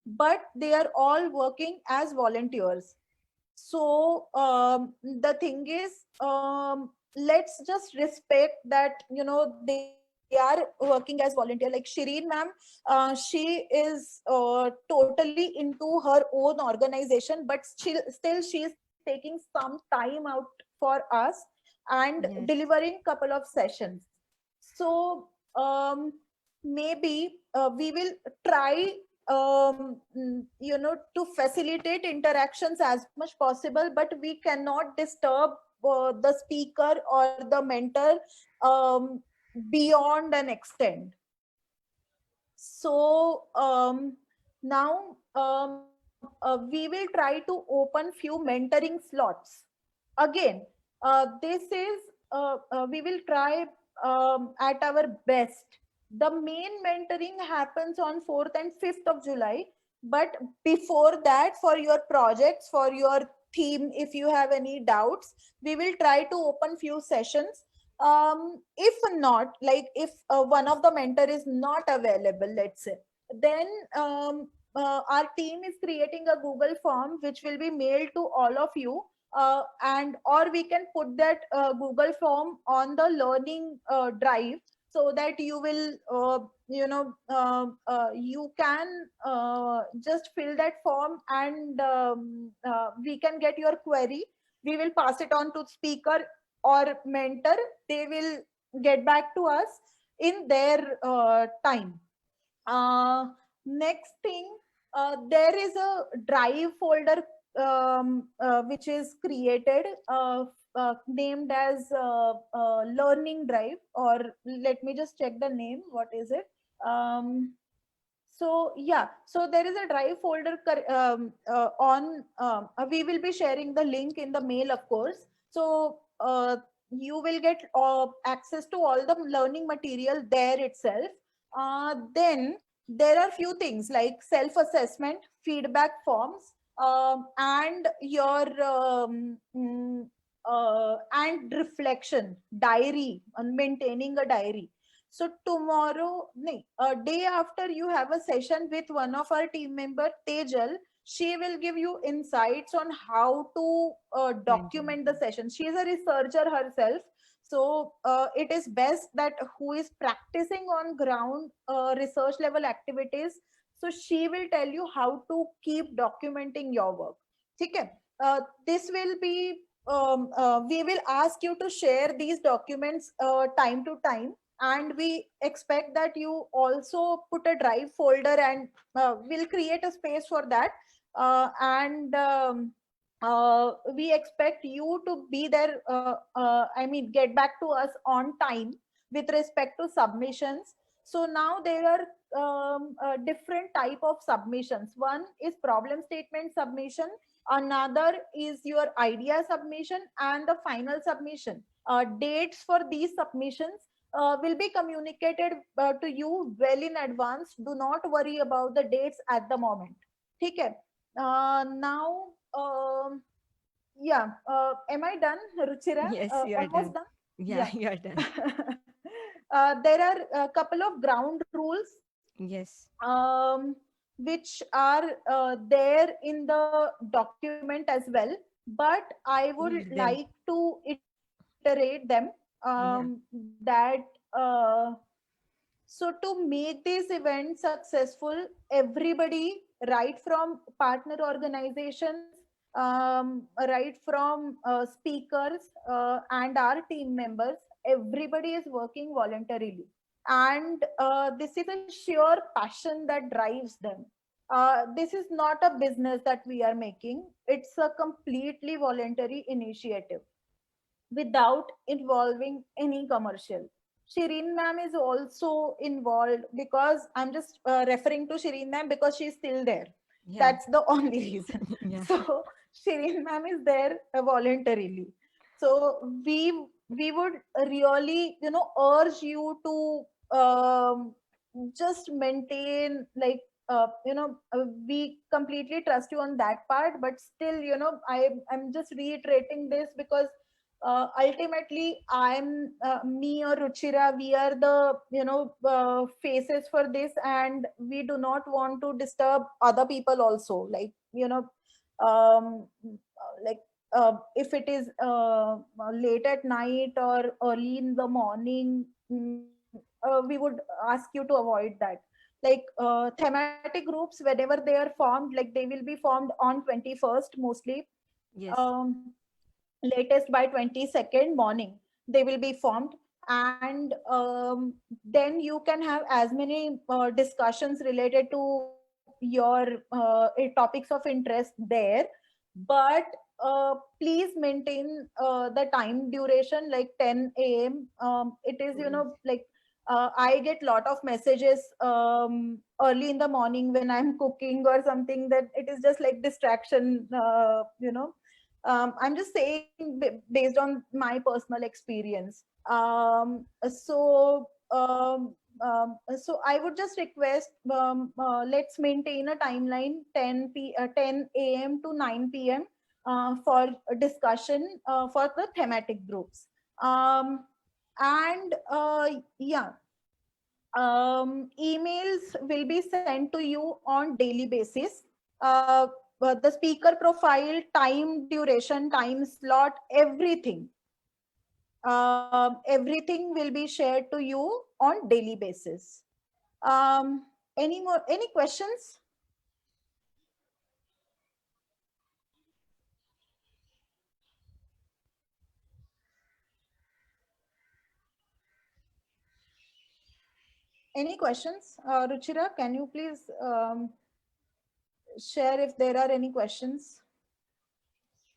but they are all working as volunteers. So the thing is, let's just respect that, you know, they are working as volunteer. Like Shireen ma'am, she is totally into her own organization, but still she is taking some time out for us and Yes. delivering couple of sessions. So maybe we will try, you know, to facilitate interactions as much possible, but we cannot disturb the speaker or the mentor beyond an extent. So now we will try to open few mentoring slots. Again, this is we will try at our best. The main mentoring happens on 4th and 5th of July, but before that, for your projects, for your theme, if you have any doubts, we will try to open few sessions. If not, like if one of the mentor is not available, let's say, then our team is creating a Google form which will be mailed to all of you, and or we can put that Google form on the learning drive, so that you will you know, you can just fill that form, and we can get your query. We will pass it on to speaker or mentor. They will get back to us in their time. uh, Next thing, there is a drive folder which is created, named as learning drive, or let me just check the name. What is it? So yeah, so there is a drive folder on, we will be sharing the link in the mail, of course. So you will get access to all the learning material there itself. Then there are few things like self-assessment, feedback forms, and your and reflection diary, and maintaining a diary. So tomorrow, no, a day after, you have a session with one of our team member, Tejal. She will give you insights on how to document the session. She is a researcher herself. So it is best that who is practicing on ground research level activities. So she will tell you how to keep documenting your work. Okay. This will be, we will ask you to share these documents time to time, and we expect that you also put a drive folder, and we'll create a space for that. And we expect you to be there, I mean, get back to us on time with respect to submissions. So now there are different type of submissions. One is problem statement submission, another is your idea submission, and the final submission. Dates for these submissions will be communicated to you well in advance. Do not worry about the dates at the moment. Okay. Now, yeah, am I done, Ruchira? Yes, you are Almost done. done? Yeah, you are done. There are a couple of ground rules Yes. which are there in the document as well, but I would Read them. like to iterate them. Yeah. That so to make this event successful, everybody, right from partner organizations, right from speakers and our team members, everybody is working voluntarily. and this is a sheer passion that drives them. This is not a business that we are making. It's a completely voluntary initiative without involving any commercial. Shireen ma'am is also involved because I'm just referring to Shireen ma'am because she's still there. Yeah. That's the only reason. Yeah. So Shireen ma'am is there voluntarily. So we would really, you know, urge you to just maintain, like, we completely trust you on that part, but still, you know, I'm just reiterating this because ultimately I'm me or Ruchira, we are the, you know, faces for this, and we do not want to disturb other people also, like, you know, like if it is late at night or early in the morning, we would ask you to avoid that. Like thematic groups, whenever they are formed, like they will be formed on 21st mostly. Yes. Latest by 22nd morning they will be formed, and then you can have as many discussions related to your topics of interest there, but please maintain the time duration, like 10 a.m. It is, you know, like I get lot of messages early in the morning when I'm cooking or something, that it is just like distraction, I'm just saying based on my personal experience. So I would just request, let's maintain a timeline 10 a.m. to 9 p.m. For a discussion for the thematic groups. And yeah, emails will be sent to you on daily basis. The speaker profile, time duration, time slot, everything will be shared to you on daily basis. Any questions? Any questions? Ruchira, can you please share if there are any questions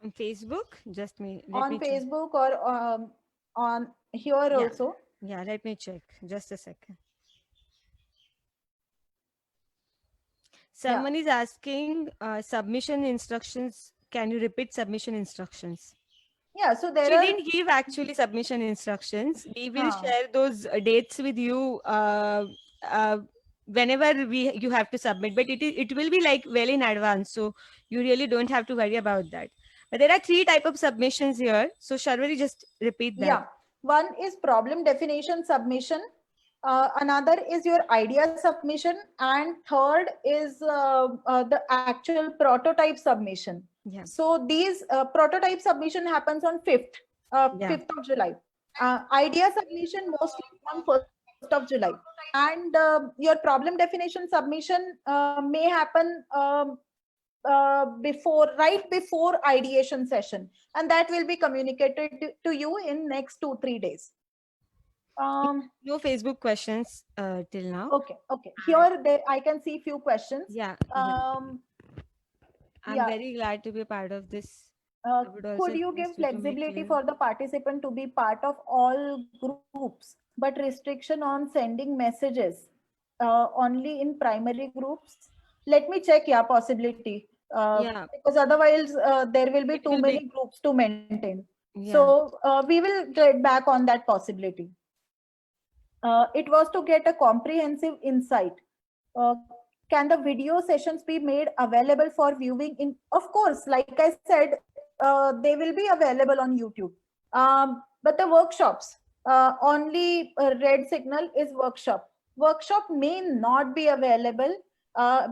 On Facebook, just me. on Facebook or on here also? Yeah, let me check. Just a second. Someone is asking submission instructions. Can you repeat submission instructions? Yeah, so there She are. didn't give actually submission instructions. We will Huh. share those dates with you whenever you have to submit. But it will be like well in advance, so you really don't have to worry about that. But there are 3 type of submissions here. So Sharvari, just repeat that. Yeah, one is problem definition submission. Another is your idea submission, and third is the actual prototype submission. Yeah. So these prototype submission happens on 5th, Yeah. 5th of July. Idea submission mostly on 1st of July, and your problem definition submission may happen right before ideation session, and that will be communicated to you in next 2-3 days. No Facebook questions till now. Okay. Here there I can see few questions. Yeah. I'm very glad to be a part of this. Could you give flexibility for the participant to be part of all groups, but restriction on sending messages only in primary groups? Let me check. Yeah, possibility. Because otherwise there will be too many groups to maintain. Yeah. So we will get back on that possibility. It was to get a comprehensive insight. Can the video sessions be made available for viewing in? Of course, like I said, they will be available on YouTube. But the workshops, only red signal is workshop. Workshop may not be available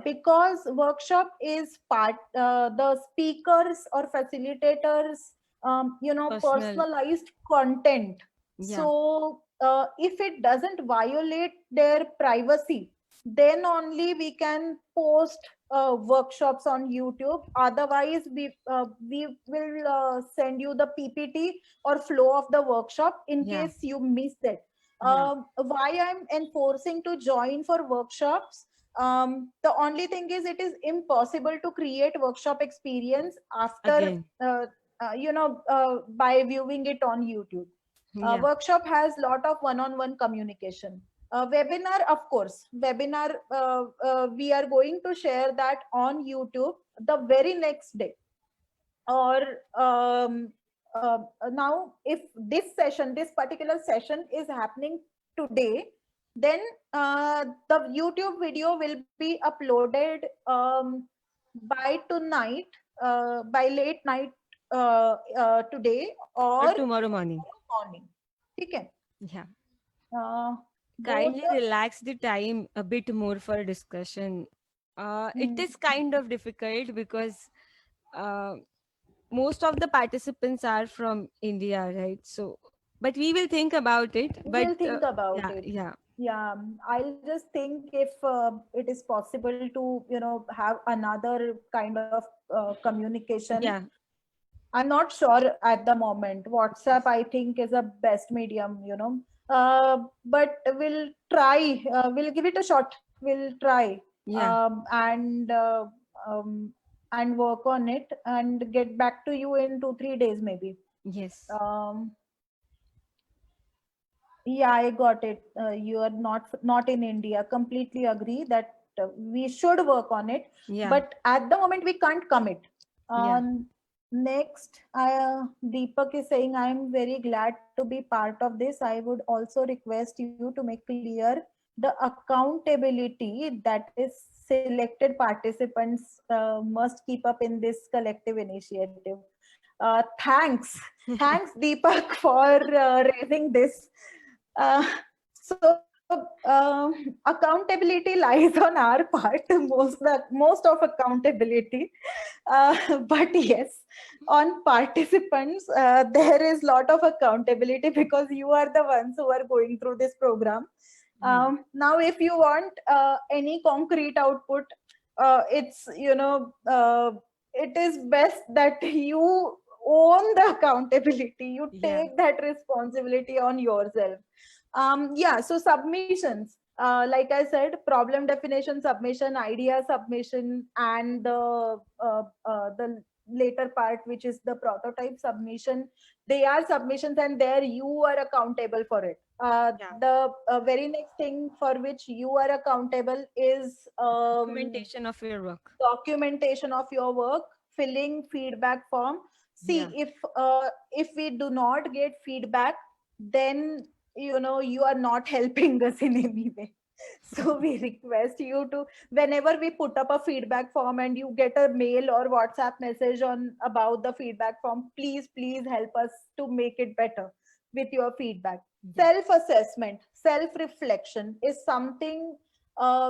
because workshop is part, the speakers or facilitators, personalized content. Yeah. So if it doesn't violate their privacy, then only we can post workshops on YouTube. Otherwise, we will send you the PPT or flow of the workshop in case you missed it. Why I'm enforcing to join for workshops? The only thing is it is impossible to create workshop experience after Again. by viewing it on YouTube. Yeah. Workshop has lot of one-on-one communication. Webinar, of course, webinar, we are going to share that on YouTube the very next day. Or now, if this particular session is happening today, then the YouTube video will be uploaded by tonight, by late night today Or or tomorrow morning. morning. Okay. Yeah. Both Kindly the- relax the time a bit more for discussion. It is kind of difficult because uh, most of the participants are from India, right? So, but we will think about it. But We'll think about yeah, it. yeah, Yeah, I'll just think if it is possible to, have another kind of communication. yeah, I'm not sure at the moment. WhatsApp, I think, is a best medium. But we'll try. We'll give it a shot. We'll try. yeah. And work on it and get back to you in 2-3 days maybe. Yes. Um, yeah, I got it. You are not in India. Completely agree that we should work on it. Yeah. But at the moment, we can't commit. Yeah. Next, Deepak is saying, I'm very glad to be part of this. I would also request you to make clear the accountability that is selected participants must keep up in this collective initiative. Thanks. Thanks, Deepak, for raising this. So accountability lies on our part, most of accountability. But yes, on participants, there is lot of accountability because you are the ones who are going through this program. Now, if you want any concrete output, it's, it is best that you own the accountability. You Yeah. take that responsibility on yourself. Yeah, so submissions, like I said, problem definition submission, idea submission, and the later part, which is the prototype submission, they are submissions, and there you are accountable for it. Yeah. The very next thing for which you are accountable is Documentation of your work. documentation of your work, filling feedback form. See, Yeah. if we do not get feedback, then you are not helping us in any way. So we request you to, whenever we put up a feedback form and you get a mail or WhatsApp message on about the feedback form, please help us to make it better with your feedback. Self assessment, self reflection is something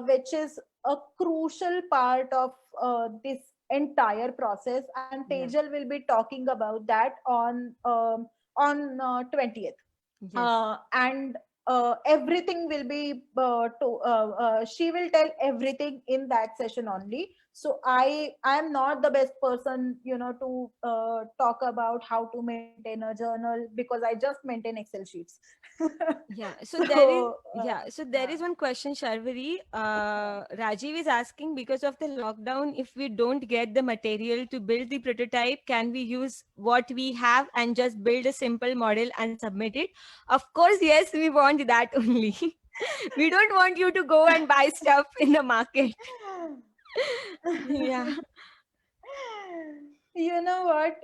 which is a crucial part of this entire process, and Yeah. Tejal will be talking about that on 20th. Yes. And everything will be she will tell everything in that session only. So I am not the best person to talk about how to maintain a journal, because I just maintain Excel sheets. Yeah. So there is uh, so there is one question, Sharvari. Rajiv is asking, because of the lockdown, if we don't get the material to build the prototype, can we use what we have and just build a simple model and submit it? Of course, yes, we want that only. We don't want you to go and buy stuff in the market. Yeah. You know what?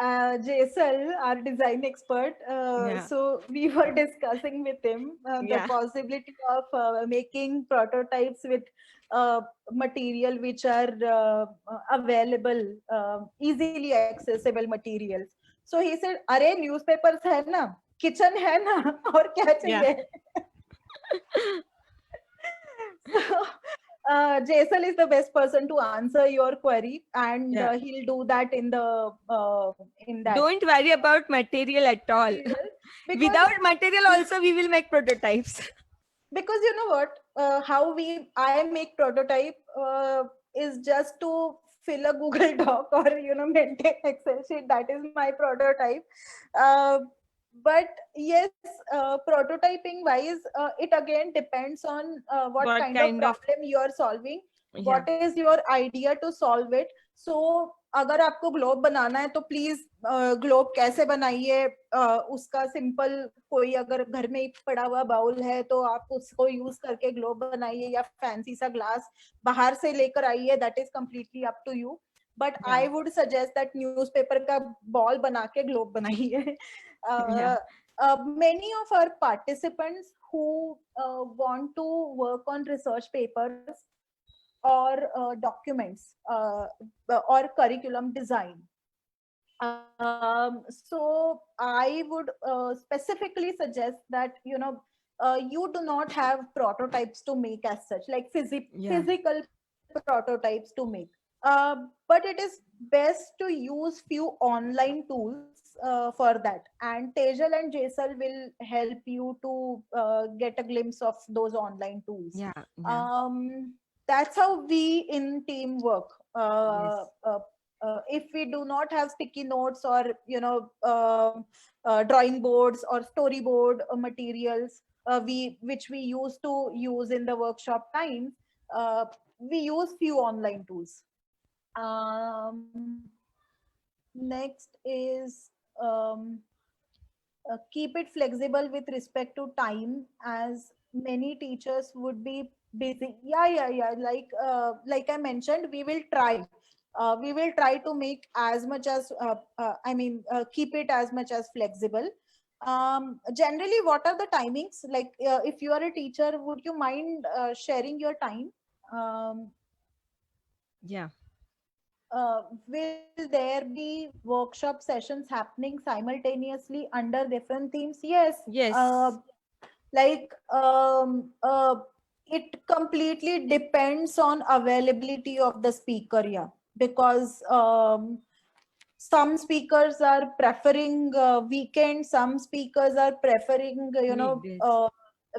Jaisal, our design expert, Yeah. so we were discussing with him the Yeah. possibility of making prototypes with material which are available, easily accessible materials. So he said, "अरे newspapers है ना, kitchen है ना, और क्या Yeah. चाहिए?" So, Jaisal is the best person to answer your query, and Yeah. he'll do that in that Don't worry about material at all. material. Because Without material, also, we will make prototypes. because you know what, how I make prototype is just to fill a Google Doc or maintain Excel sheet. That is my prototype. uh, but yes, prototyping wise, it again depends on what What kind of kind of- problem you are solving, Yeah. what is your idea to solve it. So अगर आपको globe बनाना है तो please globe कैसे बनाइए, उसका simple कोई अगर घर में एक पड़ा हुआ बाउल है तो आप उसको यूज करके ग्लोब बनाइए, या फैंसी सा ग्लास बाहर से लेकर आइए, that is completely up to you. But Yeah. I would suggest that newspaper का बॉल बना के ग्लोब बनाइए. Yeah. Many of our participants who want to work on research papers or documents or curriculum design. So I would specifically suggest that, you do not have prototypes to make as such, like Yeah. physical prototypes to make. But it is best to use few online tools for that, and Tejal and Jaisal will help you to get a glimpse of those online tools. Yeah. Yeah. That's how we in team work. Yes. If we do not have sticky notes or drawing boards or storyboard materials, which we used to use in the workshop time, we use few online tools. Next is keep it flexible with respect to time, as many teachers would be busy. Yeah. Like I mentioned, we will try. We will try to make as much as keep it as much as flexible. Generally, what are the timings? Like, if you are a teacher, would you mind sharing your time? Yeah. Will there be workshop sessions happening simultaneously under different themes? Yes. Yes. Like, it completely depends on availability of the speaker. Yeah, because some speakers are preferring weekends, some speakers are preferring Weekdays.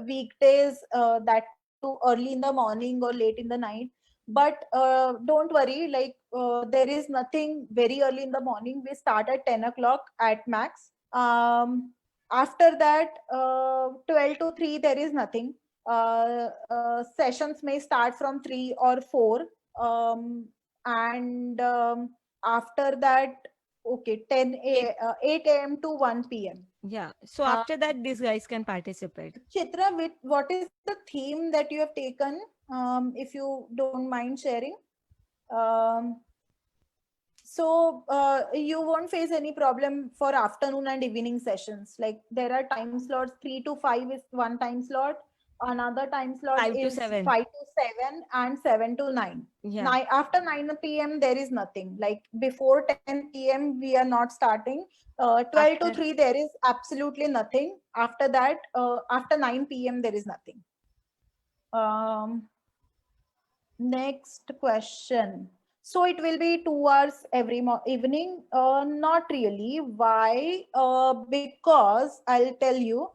weekdays, that too early in the morning or late in the night. But don't worry, like, there is nothing very early in the morning. We start at 10 o'clock at max. After that, 12 to 3, there is nothing. Sessions may start from 3 or 4. And after that, okay, 8 a.m. to 1 p.m. Yeah. So after that, these guys can participate. Chitra, what is the theme that you have taken? If you don't mind sharing. So you won't face any problem for afternoon and evening sessions. Like, there are time slots. 3 to 5 is one time slot. Another time slot 5 to is 7. 5 to 7 and 7 to 9. Yeah. After 9 p.m. there is nothing. Like, before 10 p.m. we are not starting. 12 to After- 3 there is absolutely nothing. After that, after 9 p.m. there is nothing. Next question. So it will be 2 hours every evening? Not really. Why? Because I'll tell you.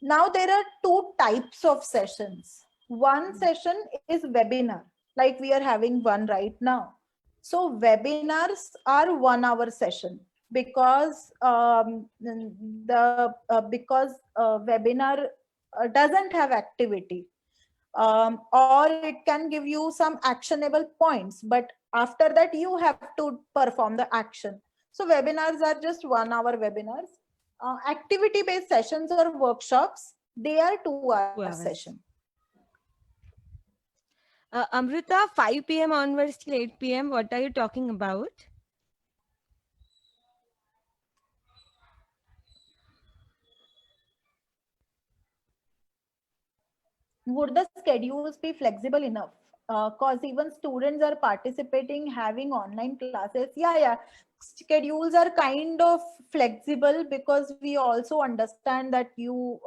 Now there are 2 types of sessions. One session is webinar, like we are having one right now. So webinars are 1 hour session, because webinar doesn't have activity. Or it can give you some actionable points, but after that you have to perform the action. So webinars are just 1 hour webinars. Activity based sessions or workshops, they are 2 hour 2 hours. session. Amrita, 5 p.m. onwards till 8 p.m. What are you talking about? Would the schedules be flexible enough? Cause even students are participating, having online classes. Yeah. Schedules are kind of flexible, because we also understand that you,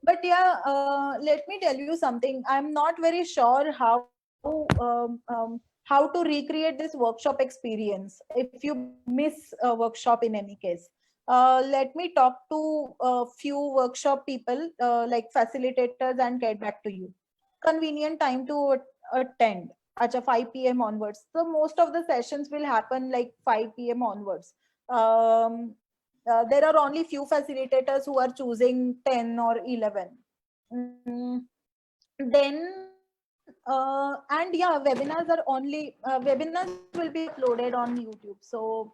but yeah, let me tell you something. I'm not very sure how to recreate this workshop experience if you miss a workshop in any case. Let me talk to a few workshop people, like facilitators, and get back to you. Convenient time to attend. Acha, 5 p.m. onwards. So most of the sessions will happen like 5 p.m. onwards. there are only few facilitators who are choosing 10 or 11. Then and yeah, webinars are only webinars will be uploaded on YouTube, so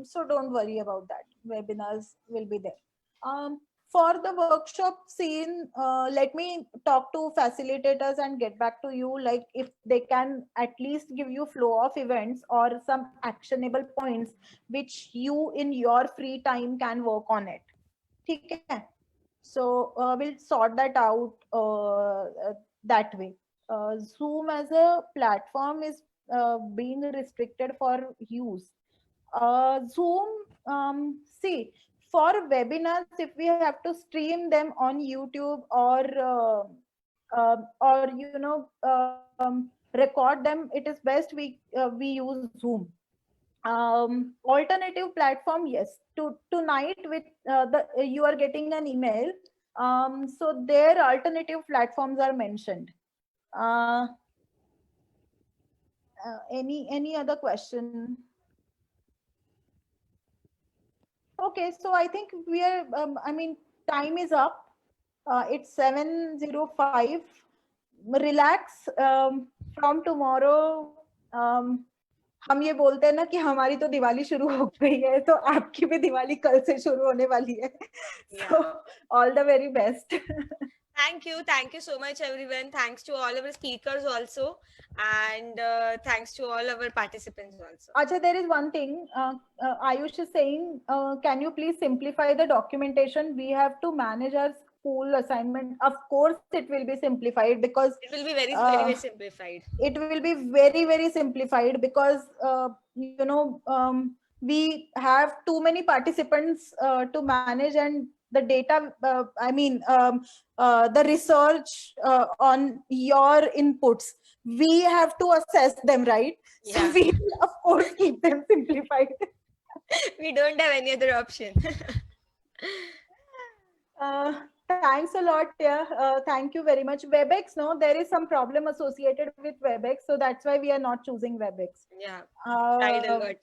so don't worry about that. Webinars will be there. For the workshop scene, let me talk to facilitators and get back to you, like if they can at least give you flow of events or some actionable points which you in your free time can work on it. Okay, so we'll sort that out that way. Zoom as a platform is being restricted for use. Zoom, see, for webinars, if we have to stream them on YouTube or record them, it is best we use Zoom. Alternative platform, yes. Tonight with you are getting an email. So their alternative platforms are mentioned. Any other question? Okay, so I think we are, I mean, time is up. It's 7:05. Relax. From tomorrow, हम ये बोलते हैं ना कि हमारी तो दिवाली शुरू हो गई है, तो आपकी भी दिवाली कल से शुरू होने वाली है. So all the very best. Thank you so much, everyone. Thanks to all our speakers also, and thanks to all our participants also. Acha, there is one thing. Ayush is saying, can you please simplify the documentation? We have to manage our school assignment. Of course, it will be simplified because it will be very simplified. It will be very simplified because we have too many participants to manage, and the data. The research on your inputs, we have to assess them, right? Yeah. So we will, of course, keep them simplified. We don't have any other option. Thanks a lot. Yeah, thank you very much. WebEx, no, there is some problem associated with WebEx, so that's why we are not choosing WebEx. Yeah, tried a lot.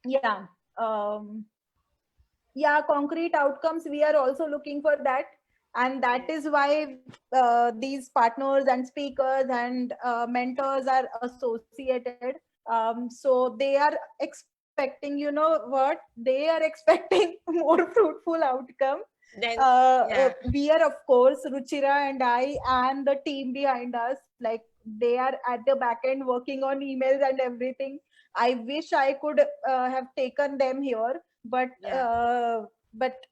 Yeah. Yeah, concrete outcomes, we are also looking for that. And that is why these partners and speakers and mentors are associated. So they are expecting, you know what, they are expecting more fruitful outcome. Then, we are, of course, Ruchira and I and the team behind us, like they are at the back end working on emails and everything. I wish I could have taken them here, but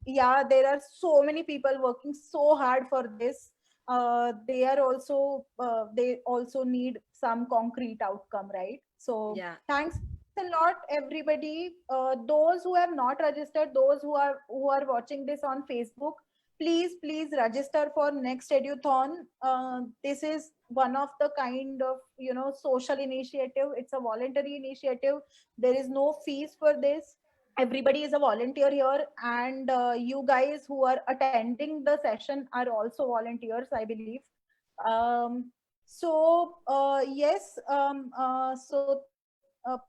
yeah, there are so many people working so hard for this. They are also they also need some concrete outcome, right? So thanks a lot, everybody. Those who have not registered, those who are watching this on Facebook, please register for next Eduthon. This is one of the kind of social initiative. It's a voluntary initiative. There is no fees for this. Everybody is a volunteer here, and you guys who are attending the session are also volunteers, I believe. Yes,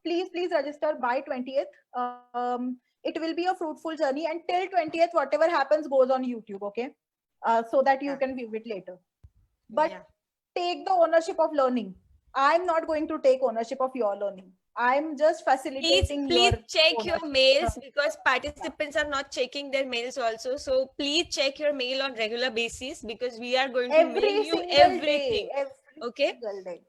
please register by 20th. It will be a fruitful journey, and till 20th, whatever happens goes on YouTube, okay? So that you can view it later. But take the ownership of learning. I'm not going to take ownership of your learning. I'm just facilitating. Please check your mails, because participants are not checking their mails also. So please check your mail on regular basis, because we are going to mail you everything. Okay,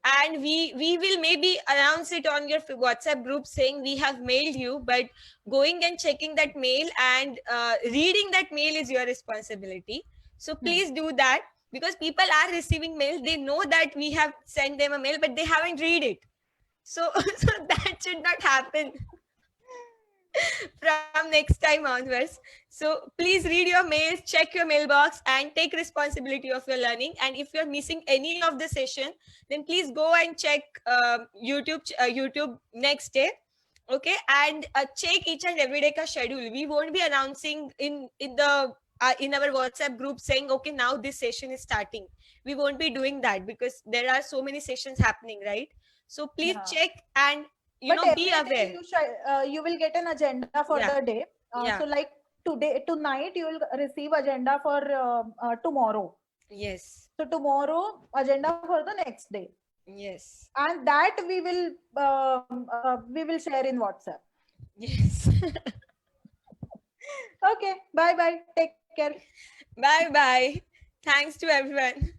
and we will maybe announce it on your WhatsApp group saying we have mailed you, but going and checking that mail and reading that mail is your responsibility. So please do that, because people are receiving mails. They know that we have sent them a mail, but they haven't read it. So that should not happen from next time onwards. So please read your mails, check your mailbox, and take responsibility of your learning. And if you're missing any of the session, then please go and check YouTube next day. Okay, and check each and every day ka schedule. We won't be announcing in our WhatsApp group saying, okay, now this session is starting. We won't be doing that, because there are so many sessions happening, right? So please check and be aware. You will get an agenda for the day. Yeah. So like tonight you will receive agenda for tomorrow. Yes. So tomorrow agenda for the next day, Yes. and that we will share in WhatsApp. Yes. Okay, bye bye. Take care. Bye bye. Thanks to everyone.